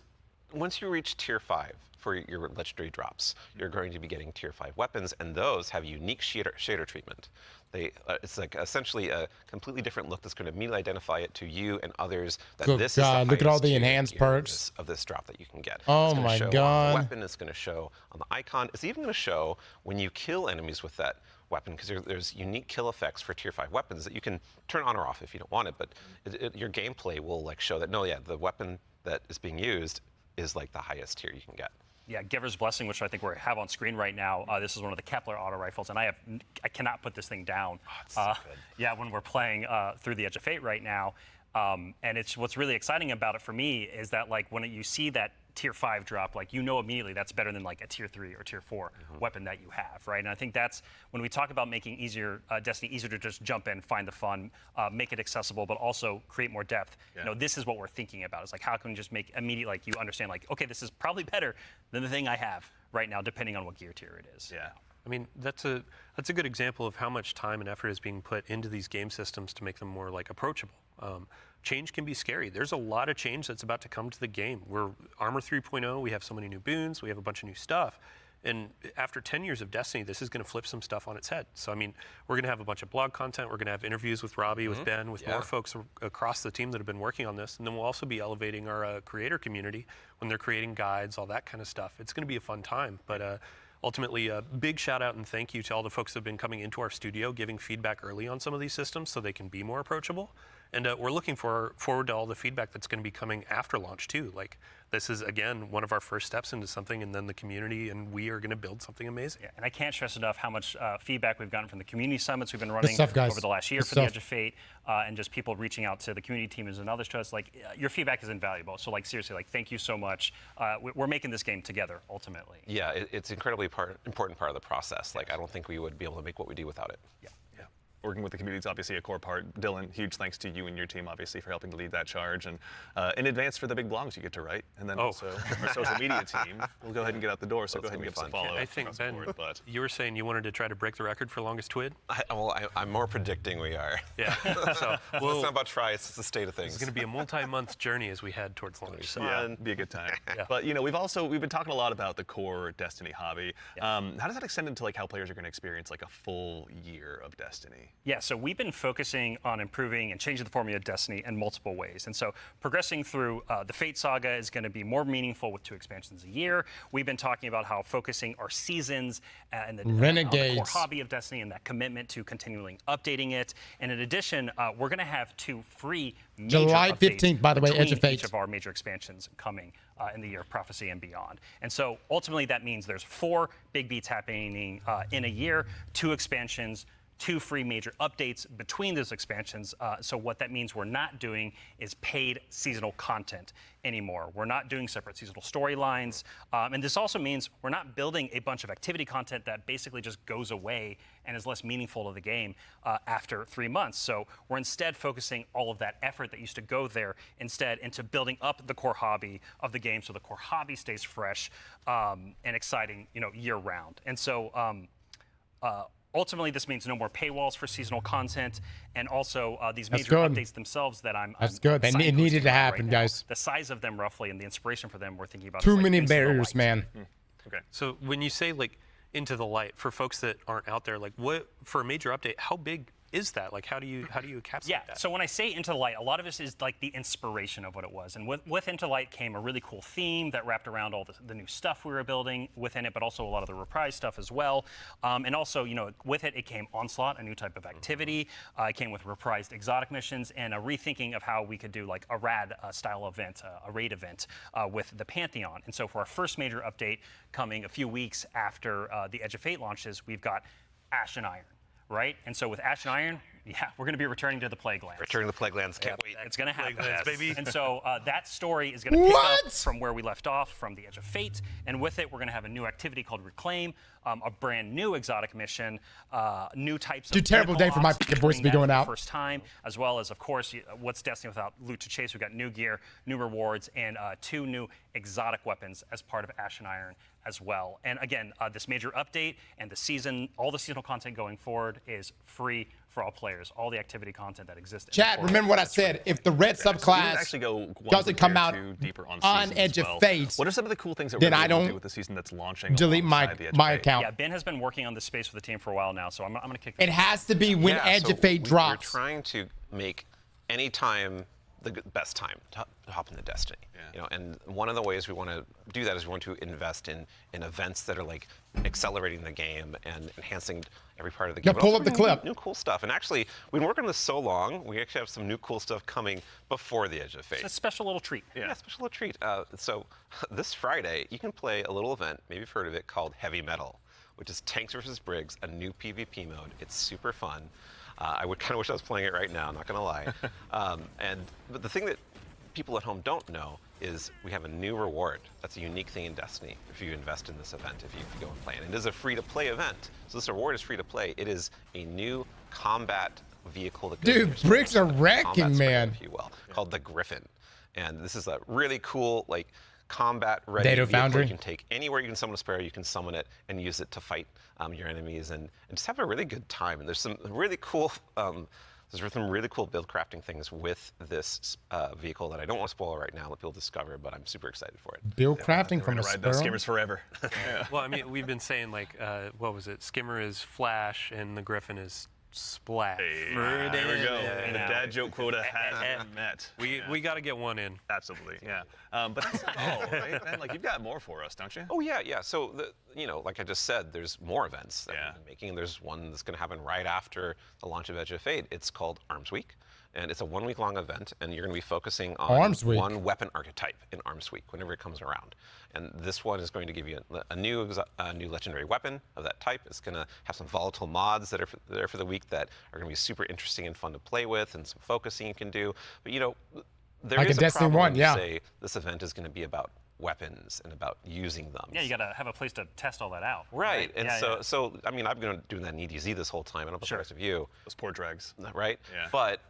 once you reach tier 5 for your legendary drops, you're going to be getting tier 5 weapons, and those have unique shader treatment. It's like essentially a completely different look that's going to immediately identify it to you and others that this is the look at all the highest enhanced tier perks of this drop that you can get. Oh it's gonna my show God. on the weapon, it's going to show on the icon. It's even going to show when you kill enemies with that weapon, because there's unique kill effects for tier 5 weapons that you can turn on or off if you don't want it, but your gameplay will like show that, no, yeah, the weapon that is being used is like the highest tier you can get. Yeah, Giver's Blessing, which I think we have on screen right now. This is one of the Kepler auto rifles, and I cannot put this thing down. It's so good. Yeah, when we're playing through the Edge of Fate right now, and it's what's really exciting about it for me is that like when you see that tier 5 drop, like you know immediately that's better than like a tier 3 or tier 4 weapon that you have, right? And I think that's when we talk about making Destiny easier to just jump in, find the fun, make it accessible, but also create more depth. Yeah. You know, this is what we're thinking about. It's like how can we just make immediate, like you understand, like okay, this is probably better than the thing I have right now, depending on what gear tier it is. Yeah. I mean, that's a good example of how much time and effort is being put into these game systems to make them more like approachable. Change can be scary. There's a lot of change that's about to come to the game. We're Armor 3.0, we have so many new boons, we have a bunch of new stuff. And after 10 years of Destiny, this is going to flip some stuff on its head. So, I mean, we're going to have a bunch of blog content. We're going to have interviews with Robbie, with Ben, with more folks across the team that have been working on this. And then we'll also be elevating our creator community when they're creating guides, all that kind of stuff. It's going to be a fun time. But ultimately, a big shout out and thank you to all the folks that have been coming into our studio, giving feedback early on some of these systems so they can be more approachable. And we're looking forward to all the feedback that's going to be coming after launch too. Like this is again one of our first steps into something, and then the community and we are going to build something amazing. Yeah, and I can't stress enough how much feedback we've gotten from the community summits we've been running stuff, guys. over the last year Good for the stuff. Edge of Fate, and just people reaching out to the community teams and others to us. Like your feedback is invaluable. So like seriously, like thank you so much. We're making this game together ultimately. Yeah, it's incredibly important part of the process. Like I don't think we would be able to make what we do without it. Yeah. Working with the community is obviously a core part. Dylan, huge thanks to you and your team, obviously, for helping to lead that charge. And in advance for the big blogs you get to write. And then also our social media team will go ahead and get out the door. So go ahead and give us a follow. I think, Ben, you were saying you wanted to try to break the record for longest twid? I'm more predicting we are. Yeah. So it's not about try, it's the state of things. It's going to be a multi-month journey as we head towards launch. So. Yeah, be a good time. But, you know, we've been talking a lot about the core Destiny hobby. How does that extend into like how players are going to experience like a full year of Destiny? Yeah, so we've been focusing on improving and changing the formula of Destiny in multiple ways. And so progressing through the Fate Saga is going to be more meaningful with 2 expansions a year. We've been talking about how focusing our seasons and the Renegades. core hobby of Destiny and that commitment to continually updating it. And in addition, we're going to have 2 free major July updates 15th, by the way, Edge of between Fate. each of our major expansions coming in the Year of Prophecy and beyond. And so ultimately that means there's 4 big beats happening in a year, 2 expansions, 2 free major updates between those expansions. So what that means we're not doing is paid seasonal content anymore. We're not doing separate seasonal storylines. And this also means we're not building a bunch of activity content that basically just goes away and is less meaningful to the game after 3 months. So we're instead focusing all of that effort that used to go there instead into building up the core hobby of the game so the core hobby stays fresh and exciting, you know, year round. And so ultimately, this means no more paywalls for seasonal content, and also these major updates themselves that I'm. That's good. It needed to happen, right guys. The size of them, roughly, and the inspiration for them, we're thinking about. Too like many Into the barriers, Light. man. Okay. So when you say like Into the Light, for folks that aren't out there, like what for a major update, how big is that? Like how do you encapsulate that? So when I say Into the Light, a lot of this is like the inspiration of what it was. And with Into the Light came a really cool theme that wrapped around all the new stuff we were building within it, but also a lot of the reprise stuff as well. And also, you know, with it came Onslaught, a new type of activity. It came with reprised exotic missions and a rethinking of how we could do like a rad style event, a raid event with the Pantheon. And so for our first major update coming a few weeks after the Edge of Fate launches, we've got Ash and Iron. Right? And so with Ash and Iron, we're going to be returning to the Plague Lands. Returning to the Plague Lands, can't wait. It's going to happen. Plague Lands, baby. And so that story is going to pick up from where we left off, from the Edge of Fate. And with it, we're going to have a new activity called Reclaim, a brand new exotic mission, new types of terrible day for my voice to be going out. First time, as well as, of course, what's Destiny without loot to chase? We've got new gear, new rewards, and 2 new exotic weapons as part of Ash and Iron as well. And again, this major update and the season, all the seasonal content going forward is free for all players. All the activity content that exists. Chat, remember what I said. If the red subclass actually go doesn't come out deeper on Edge of Fate, what are some of the cool things that then we're I going to don't do with the season that's launching? delete my account. Yeah, Ben has been working on this space for the team for a while now, so I'm going to kick it has to be when Edge of Fate drops. We're trying to make any time the best time to hop into Destiny. You know, and one of the ways we want to do that is we want to invest in events that are like accelerating the game and enhancing every part of the game. Yeah, pull up the clip. New cool stuff. And actually, we've been working on this so long, we actually have some new cool stuff coming before the Edge of Fate. It's a special little treat. Yeah, special little treat. So this Friday, you can play a little event, maybe you've heard of it, called Heavy Metal, which is Tanks vs. Briggs, a new PvP mode. It's super fun. I would kind of wish I was playing it right now, not gonna lie. But the thing that people at home don't know is we have a new reward. That's a unique thing in Destiny if you invest in this event, if you go and play it. And it is a free-to-play event. So this reward is free to play. It is a new combat vehicle that goes in your Bricks are wrecking, man. If you will, called the Griffin. And this is a really cool, like, combat-ready Data vehicle Foundry. you can take anywhere. You can summon a sparrow, you can summon it and use it to fight your enemies and just have a really good time. And there's some really cool build crafting things with this vehicle that I don't want to spoil right now, let people discover, but I'm super excited for it. Build crafting from a ride sparrow? those skimmers forever. Well, I mean, we've been saying, like, what was it? Skimmer is Flash and the Griffin is Splash. Hey, there we go. And the dad joke quota has been met. We got to get one in. Absolutely, yeah. But that's not all, right? Man, like, you've got more for us, don't you? Oh, yeah. So, like I just said, there's more events that we've been making. There's one that's going to happen right after the launch of Edge of Fate. It's called Arms Week. And it's a 1 week long event, and you're going to be focusing on one weapon archetype in Arms Week whenever it comes around. And this one is going to give you a new legendary weapon of that type. It's going to have some volatile mods that are there for the week that are going to be super interesting and fun to play with, and some focusing you can do. But there like is a a problem when you yeah. say this event is going to be about weapons and about using them. Yeah, you got to have a place to test all that out. Right. And so I mean, I've been doing that in EDZ this whole time, and I'm the rest of you. Those poor dregs. Right. Yeah. But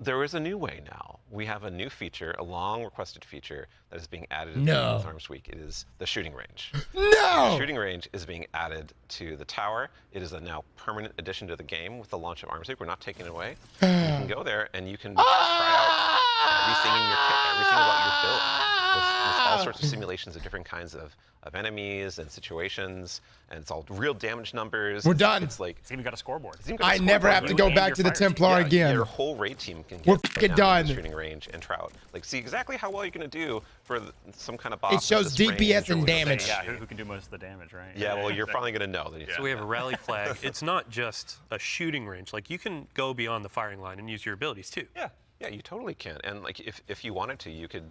there is a new way now. We have a new feature, a long requested feature that is being added to Arms Week. It is the shooting range. No! The shooting range is being added to the tower. It is a now permanent addition to the game with the launch of Arms Week. We're not taking it away. You can go there and you can try out everything in your kit, everything about your build. With all sorts of simulations of different kinds of enemies and situations, and it's all real damage numbers. We're done. It's even got a scoreboard. I never have to go back to the Templar again. Your whole raid team can We're get done. The shooting range and trout. Like, see exactly how well you're going to do for some kind of boss. It shows DPS and damage. Yeah, who can do most of the damage, right? Yeah, well, you're finally going to know. So we have a rally flag. It's not just a shooting range. Like, you can go beyond the firing line and use your abilities too. Yeah, you totally can. And like, if you wanted to, you could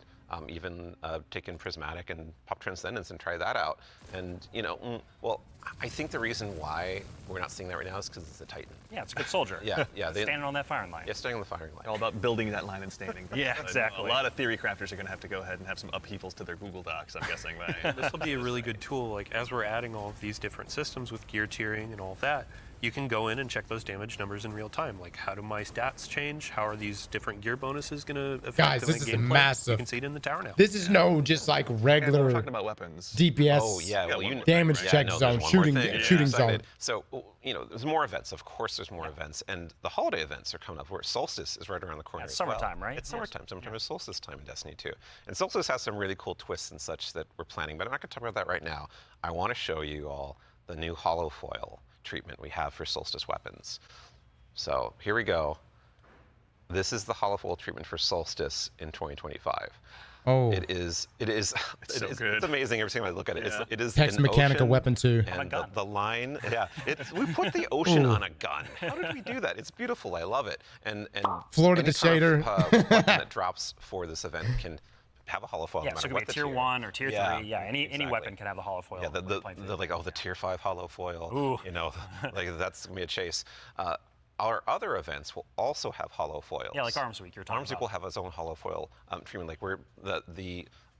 even take in Prismatic and pop Transcendence and try that out. And well, I think the reason why we're not seeing that right now is because it's a Titan. Yeah, it's a good soldier. Yeah. Standing on that firing line. Yeah, standing on the firing line. All about building that line and standing. Yeah, exactly. A lot of theory crafters are going to have to go ahead and have some upheavals to their Google Docs, I'm guessing. This will be a really good tool. Like, as we're adding all of these different systems with gear tiering and all of that, you can go in and check those damage numbers in real time. Like, how do my stats change? How are these different gear bonuses going to affect Guys, this is gameplay? massive. You can see it in the tower now. This is no just like regular we're talking about weapons. DPS. Oh yeah, well, damage check zone, shooting zone. So there's more events. Of course, there's more events, and the holiday events are coming up. Where Solstice is right around the corner. It's summertime, right? It's summertime. Summertime is Solstice time in Destiny 2, and Solstice has some really cool twists and such that we're planning. But I'm not going to talk about that right now. I want to show you all the new hollow foil treatment we have for Solstice weapons. So here we go. This is the hollow foil treatment for Solstice in 2025. Oh, it is it's amazing every time I look at it. Yeah. It is Hex an mechanical ocean, weapon too. and the line, we put the ocean on a gun. How did we do that? It's beautiful. I love it. And Florida any the kind shader of, weapon that drops for this event can have a hollow foil. Yeah, so it could be a tier 1 or tier 3. Yeah, any weapon can have a hollow foil. Yeah, the tier 5 hollow foil. Ooh. Like that's gonna be a chase. Our other events will also have hollow foils. Yeah, like Arms Week you're talking about. Arms Week will have its own hollow foil treatment. Like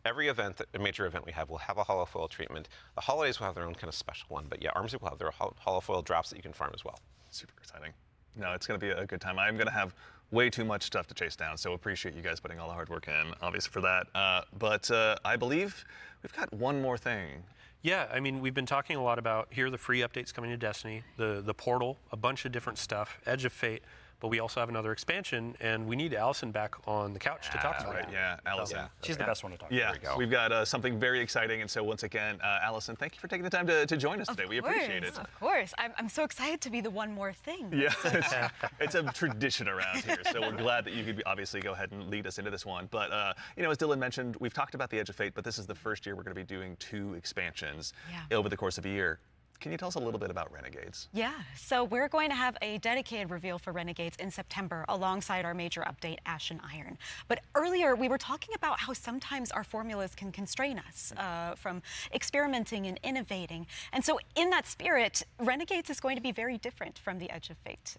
every event, a major event we have will have a hollow foil treatment. The holidays will have their own kind of special one, but yeah, Arms Week will have their hollow foil drops that you can farm as well. Super exciting. No, it's going to be a good time. I'm going to have way too much stuff to chase down, so appreciate you guys putting all the hard work in, obviously, for that. But I believe we've got one more thing. Yeah, I mean, we've been talking a lot about, here are the free updates coming to Destiny, the portal, a bunch of different stuff, Edge of Fate, but we also have another expansion, and we need Allison back on the couch to talk about it. Yeah, Allison. She's the best one to talk Yeah, about. we've got something very exciting, and so once again, Allison, thank you for taking the time to join us today. We appreciate it. Of course. I'm so excited to be the one more thing. Yeah, it's a tradition around here, so we're glad that you could obviously go ahead and lead us into this one. But, you know, as Dylan mentioned, we've talked about the Edge of Fate, but this is the first year we're going to be doing 2 expansions over the course of a year. Can you tell us a little bit about Renegades? Yeah, so we're going to have a dedicated reveal for Renegades in September alongside our major update, Ashen Iron. But earlier we were talking about how sometimes our formulas can constrain us from experimenting and innovating. And so in that spirit, Renegades is going to be very different from the Edge of Fate.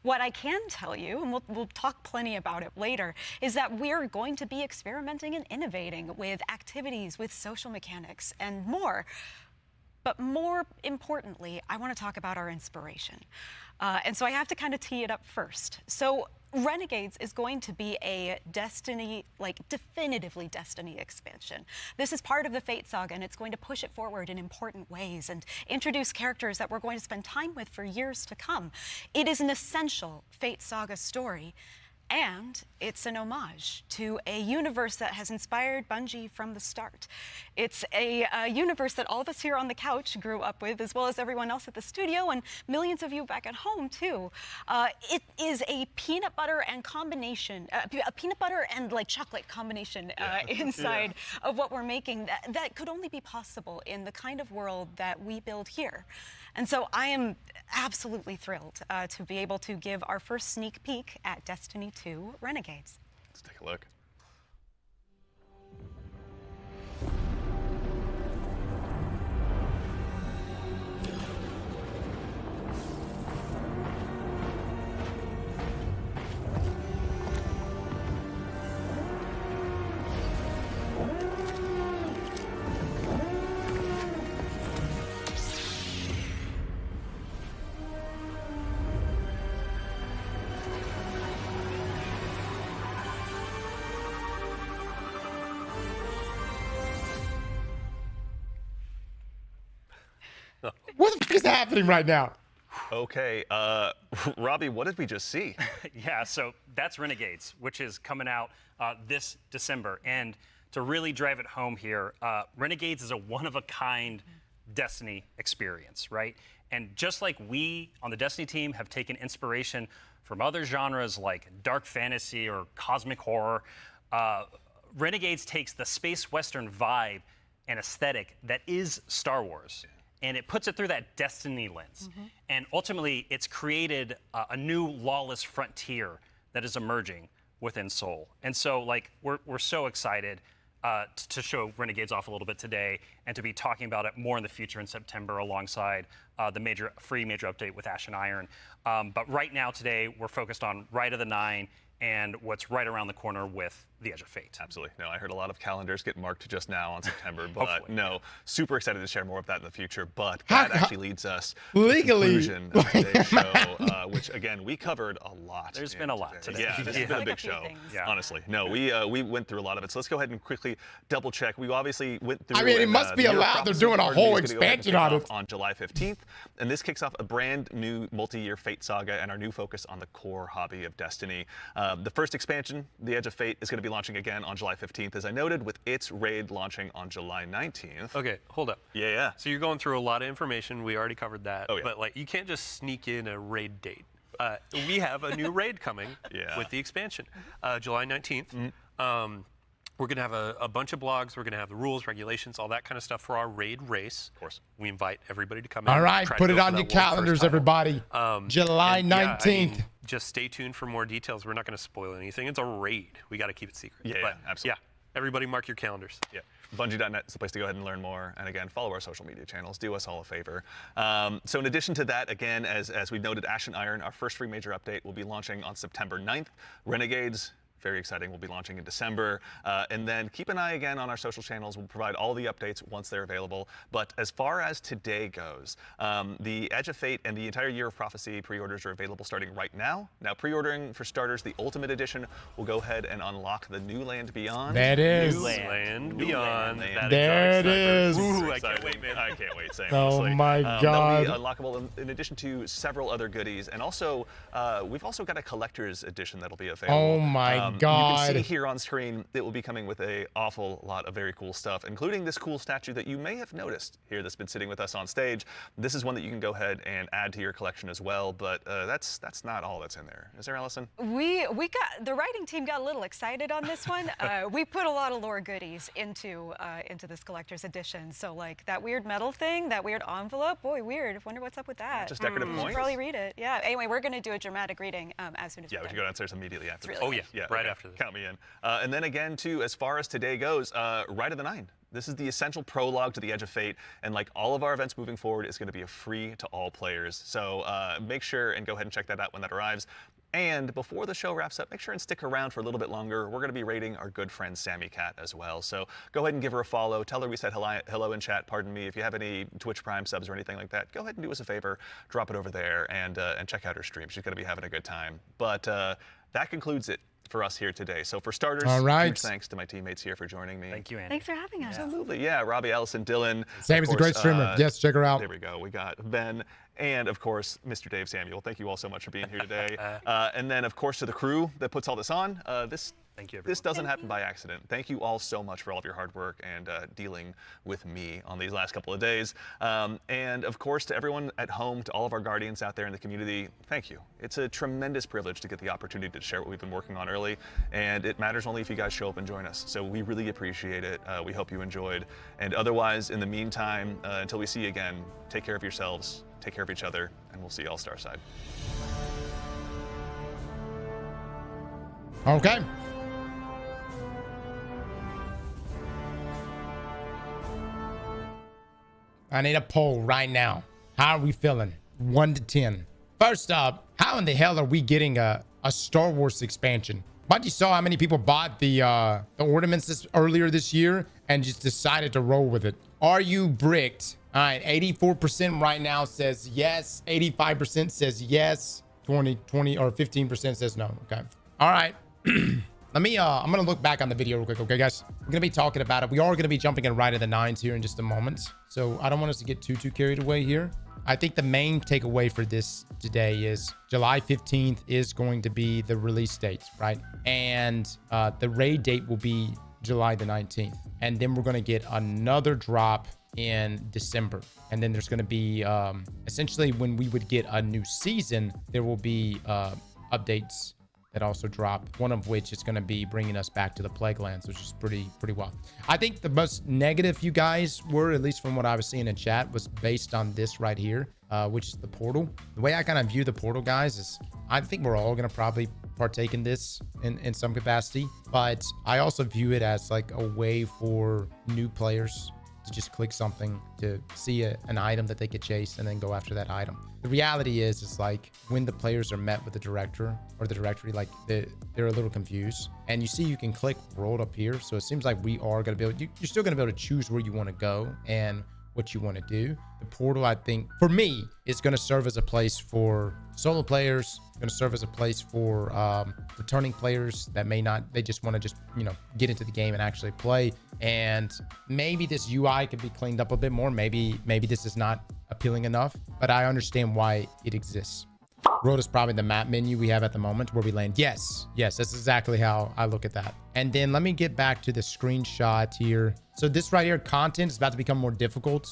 What I can tell you, and we'll talk plenty about it later, is that we're going to be experimenting and innovating with activities, with social mechanics, and more. But more importantly, I want to talk about our inspiration. And so I have to kind of tee it up first. So Renegades is going to be a Destiny, like definitively Destiny expansion. This is part of the Fate Saga, and it's going to push it forward in important ways and introduce characters that we're going to spend time with for years to come. It is an essential Fate Saga story. And it's an homage to a universe that has inspired Bungie from the start. It's a universe that all of us here on the couch grew up with, as well as everyone else at the studio and millions of you back at home too. It is a peanut butter and combination, a peanut butter and like chocolate combination inside of what we're making that could only be possible in the kind of world that we build here. And so I am absolutely thrilled to be able to give our first sneak peek at Destiny 2 Renegades. Let's take a look. What the f is happening right now? Okay, Robbie, what did we just see? Yeah, so that's Renegades, which is coming out this December. And to really drive it home here, Renegades is a one-of-a-kind Destiny experience, right? And just like we on the Destiny team have taken inspiration from other genres like dark fantasy or cosmic horror, Renegades takes the space western vibe and aesthetic that is Star Wars, and it puts it through that Destiny lens. And ultimately, it's created a new lawless frontier that is emerging within Seoul. And so, like, we're so excited to show Renegades off a little bit today and to be talking about it more in the future in September alongside the free major update with Ashen Iron. But right now, today, we're focused on Rite of the Nine and what's right around the corner with the Edge of Fate. Absolutely. No, I heard a lot of calendars get marked just now on September, but no, super excited to share more of that in the future. But that actually leads us to the conclusion of today's show, which again, we covered a lot. There's been a lot today. Yeah, this has been a big show, honestly. No, we went through a lot of it. So let's go ahead and quickly double check. We obviously went through. I mean, it must be allowed. They're doing a whole expansion on it. On July 15th. And this kicks off a brand new multi-year Fate Saga and our new focus on the core hobby of Destiny. The first expansion, The Edge of Fate, is going to be launching again on July 15th, as I noted, with its raid launching on July 19th. Okay, hold up. Yeah. So you're going through a lot of information. We already covered that. Oh, yeah. But like, you can't just sneak in a raid date. We have a new raid coming with the expansion, July 19th. We're going to have a bunch of blogs. We're going to have the rules, regulations, all that kind of stuff for our raid race. Of course. We invite everybody to come in. All right, put it on your calendars, everybody. July 19th. Yeah, I mean, just stay tuned for more details. We're not going to spoil anything. It's a raid. We got to keep it secret. Yeah, absolutely. Yeah, everybody mark your calendars. Yeah. Bungie.net is the place to go ahead and learn more. And again, follow our social media channels. Do us all a favor. So in addition to that, again, as we noted, Ashen Iron, our first free major update, will be launching on September 9th. Renegades, Very exciting. We'll be launching in December. And then keep an eye again on our social channels. We'll provide all the updates once they're available. But as far as today goes, the Edge of Fate and the entire Year of Prophecy pre-orders are available starting right now. Now, pre-ordering for starters, the Ultimate Edition will go ahead and unlock the New Land Beyond. That is. New Land Beyond. There it is. Ooh, I can't wait, man. I can't wait. Same, Oh honestly. my God. That'll be unlockable in addition to several other goodies. And also, we've also got a collector's edition that'll be available. Oh my God. You can see here on screen, it will be coming with an awful lot of very cool stuff, including this cool statue that you may have noticed here that's been sitting with us on stage. This is one that you can go ahead and add to your collection as well, but that's not all that's in there. Is there, Allison? We got, the writing team got a little excited on this one. We put a lot of lore goodies into this collector's edition. So like that weird metal thing, that weird envelope, boy, weird. Wonder what's up with that. Just decorative You points? should probably read it. Yeah. Anyway, we're going to do a dramatic reading as soon as Yeah, we're we done. should go downstairs immediately after this. Really Right after this. Count me in. And then again, too, as far as today goes, Rite of the Nine. This is the essential prologue to the Edge of Fate, and like all of our events moving forward, is going to be a free to all players. So make sure and go ahead and check that out when that arrives. And before the show wraps up, make sure and stick around for a little bit longer. We're going to be rating our good friend Sammy Cat as well. So go ahead and give her a follow. Tell her we said hello in chat. Pardon me. If you have any Twitch Prime subs or anything like that, go ahead and do us a favor. Drop it over there and check out her stream. She's going to be having a good time. But that concludes it for us here today. So for starters, all right. huge thanks to my teammates here for joining me. Thank you, Andy. Thanks for having us. Absolutely, yeah. Robbie, Allison, Dylan. Sammy's a great streamer. Yes, check her out. There we go. We got Ben, and of course, Mr. Dave Samuel. Thank you all so much for being here today. And then, of course, to the crew that puts all this on. Thank you, everyone. This doesn't happen by accident. Thank you all so much for all of your hard work and dealing with me on these last couple of days. And of course, to everyone at home, to all of our guardians out there in the community, thank you. It's a tremendous privilege to get the opportunity to share what we've been working on early, and it matters only if you guys show up and join us. So we really appreciate it. We hope you enjoyed. And otherwise, in the meantime, until we see you again, take care of yourselves, take care of each other, and we'll see you all Starside. Okay. I need a poll right now. How are we feeling? 1 to 10. First up, how in the hell are we getting a Star Wars expansion? Bungie saw how many people bought the ornaments earlier this year and just decided to roll with it. Are you bricked? All right, 84% right now says yes. 85% says yes. 20 or 15% says no. Okay. All right. Let me, I'm going to look back on the video real quick. Okay, guys, we're going to be talking about it. We are going to be jumping in right at the 9s here in just a moment. So I don't want us to get too carried away here. I think the main takeaway for this today is July 15th is going to be the release date, right? And the raid date will be July the 19th. And then we're going to get another drop in December. And then there's going to be, essentially when we would get a new season, there will be updates that also drop, one of which is going to be bringing us back to the Plague Lands, which is pretty wild. I think the most negative you guys were, at least from what I was seeing in chat, was based on this right here, which is the portal. The way I kind of view the portal, guys, is I think we're all going to probably partake in this in some capacity, but I also view it as like a way for new players to just click something to see an item that they could chase and then go after that item. The reality is like when the players are met with the director or the directory, like they're a little confused. And you see you can click world up here. So it seems like we are going to be able, you're still going to be able to choose where you want to go and what you want to do. The portal, I think, for me, is going to serve as a place for solo players, going to serve as a place for returning players that may not, they just want to get into the game and actually play. And maybe this UI could be cleaned up a bit more. Maybe this is not appealing enough, but I understand why it exists. Road is probably the map menu we have at the moment where we land. Yes, that's exactly how I look at that. And then let me get back to the screenshot here. So this right here, content is about to become more difficult,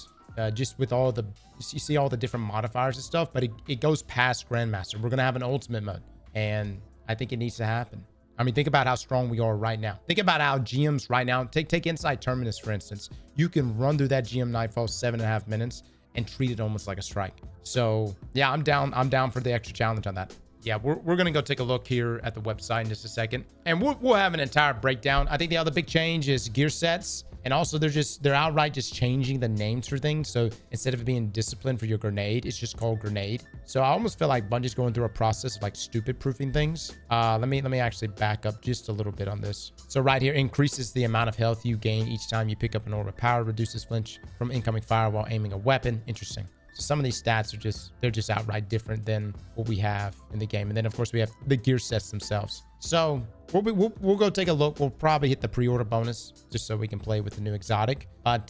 just with all the, you see all the different modifiers and stuff, but it goes past Grandmaster. We're going to have an ultimate mode, and I think it needs to happen. I mean, think about how strong we are right now. Think about how GMs right now, take Inside Terminus, for instance. You can run through that GM Nightfall 7.5 minutes and treat it almost like a strike. So yeah, I'm down for the extra challenge on that. Yeah, we're gonna go take a look here at the website in just a second, and we'll have an entire breakdown. I think the other big change is gear sets. And also they're outright just changing the names for things. So instead of it being discipline for your grenade, it's just called grenade. So I almost feel like Bungie's going through a process of like stupid proofing things. Let me actually back up just a little bit on this. So right here, increases the amount of health you gain each time you pick up an orb of power, reduces flinch from incoming fire while aiming a weapon. Interesting. So some of these stats are they're just outright different than what we have in the game. And then of course we have the gear sets themselves. So we'll go take a look. We'll probably hit the pre-order bonus just so we can play with the new exotic. But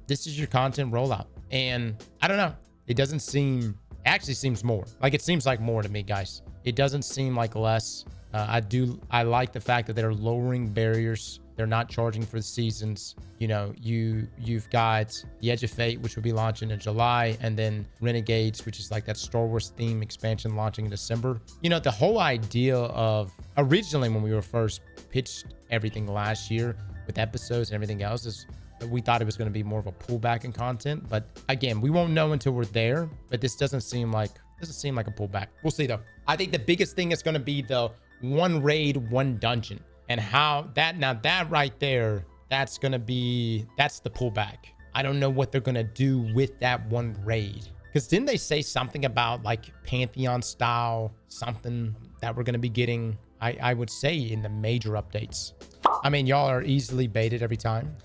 this is your content rollout. And I don't know. It doesn't seem, actually seems more. Like it seems like more to me, guys. It doesn't seem like less. I like the fact that they're lowering barriers. They're not charging for the seasons. You know, you've got the Edge of Fate, which will be launching in July, and then Renegades, which is like that Star Wars theme expansion launching in December. You know, the whole idea of originally when we were first pitched everything last year with episodes and everything else is we thought it was going to be more of a pullback in content. But again, we won't know until we're there. But this doesn't seem like a pullback. We'll see though. I think the biggest thing is going to be the one raid, one dungeon. And how that right there, that's the pullback. I don't know what they're going to do with that one raid. Because didn't they say something about like Pantheon style, something that we're going to be getting, I would say in the major updates. I mean, y'all are easily baited every time.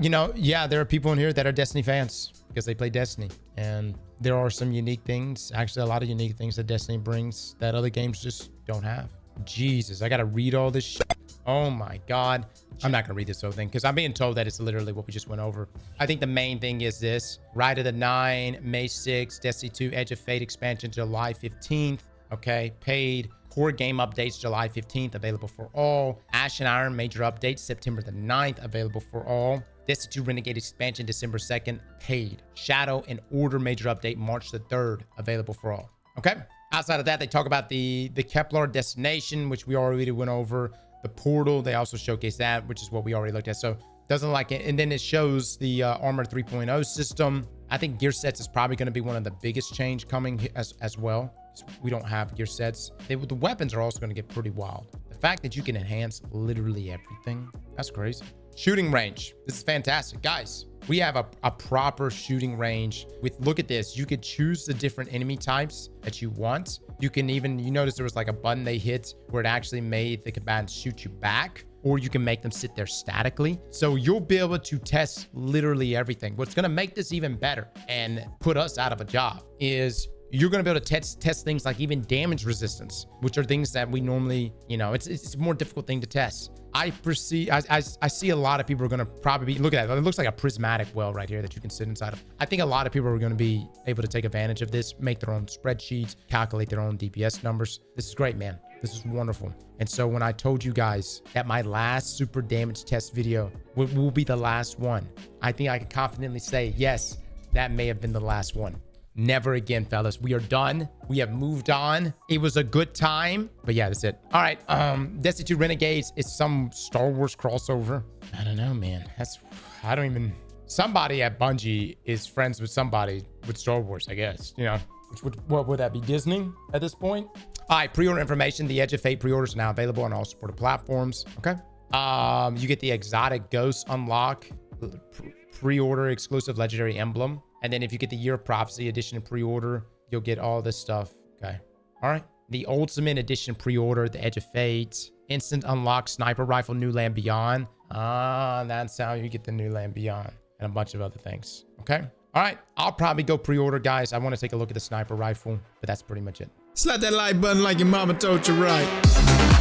You know, yeah, there are people in here that are Destiny fans because they play Destiny. And there are some unique things, actually a lot of unique things that Destiny brings that other games just don't have. Jesus, I got to read all this shit. Oh my God. I'm not going to read this whole thing because I'm being told that it's literally what we just went over. I think the main thing is this. Rite of the 9, May 6th, Destiny 2, Edge of Fate expansion, July 15th. Okay. Paid. Core game updates, July 15th, available for all. Ash and Iron major updates, September the 9th, available for all. Destiny 2 Renegade expansion, December 2nd, paid. Shadow and Order major update, March the 3rd, available for all. Okay. Outside of that, they talk about the Kepler destination, which we already went over. The portal, they also showcase that, which is what we already looked at. So doesn't like it. And then it shows the Armor 3.0 system. I think gear sets is probably going to be one of the biggest change coming as well. We don't have gear sets. The weapons are also going to get pretty wild. The fact that you can enhance literally everything, that's crazy. Shooting range. This is fantastic. Guys, we have a proper shooting range with, look at this. You could choose the different enemy types that you want. You can even, you notice there was like a button they hit where it actually made the combatants shoot you back, or you can make them sit there statically. So you'll be able to test literally everything. What's going to make this even better and put us out of a job is you're going to be able to test things like even damage resistance, which are things that we normally, you know, it's a more difficult thing to test. I see a lot of people are going to probably be, look at that. It looks like a prismatic well right here that you can sit inside of. I think a lot of people are going to be able to take advantage of this, make their own spreadsheets, calculate their own DPS numbers. This is great, man. This is wonderful. And so when I told you guys that my last super damage test video will be the last one, I think I can confidently say, yes, that may have been the last one. Never again, fellas. We are done. We have moved on. It was a good time, but yeah, that's it. All right. Destiny 2 Renegades is some Star Wars crossover. I don't know, man. Somebody at Bungie is friends with somebody with Star Wars, I guess. You know, what would that be? Disney at this point? All right. Pre-order information. The Edge of Fate pre-orders are now available on all supported platforms. Okay. You get the exotic ghost unlock, pre-order exclusive legendary emblem. And then if you get the Year of Prophecy edition pre-order, you'll get all this stuff. Okay. All right. The Ultimate edition pre-order, the Edge of Fate, instant unlock sniper rifle, New Land Beyond. That's how you get the New Land Beyond and a bunch of other things. Okay. All right. I'll probably go pre-order, guys. I want to take a look at the sniper rifle, but that's pretty much it. Slap that like button like your mama told you right.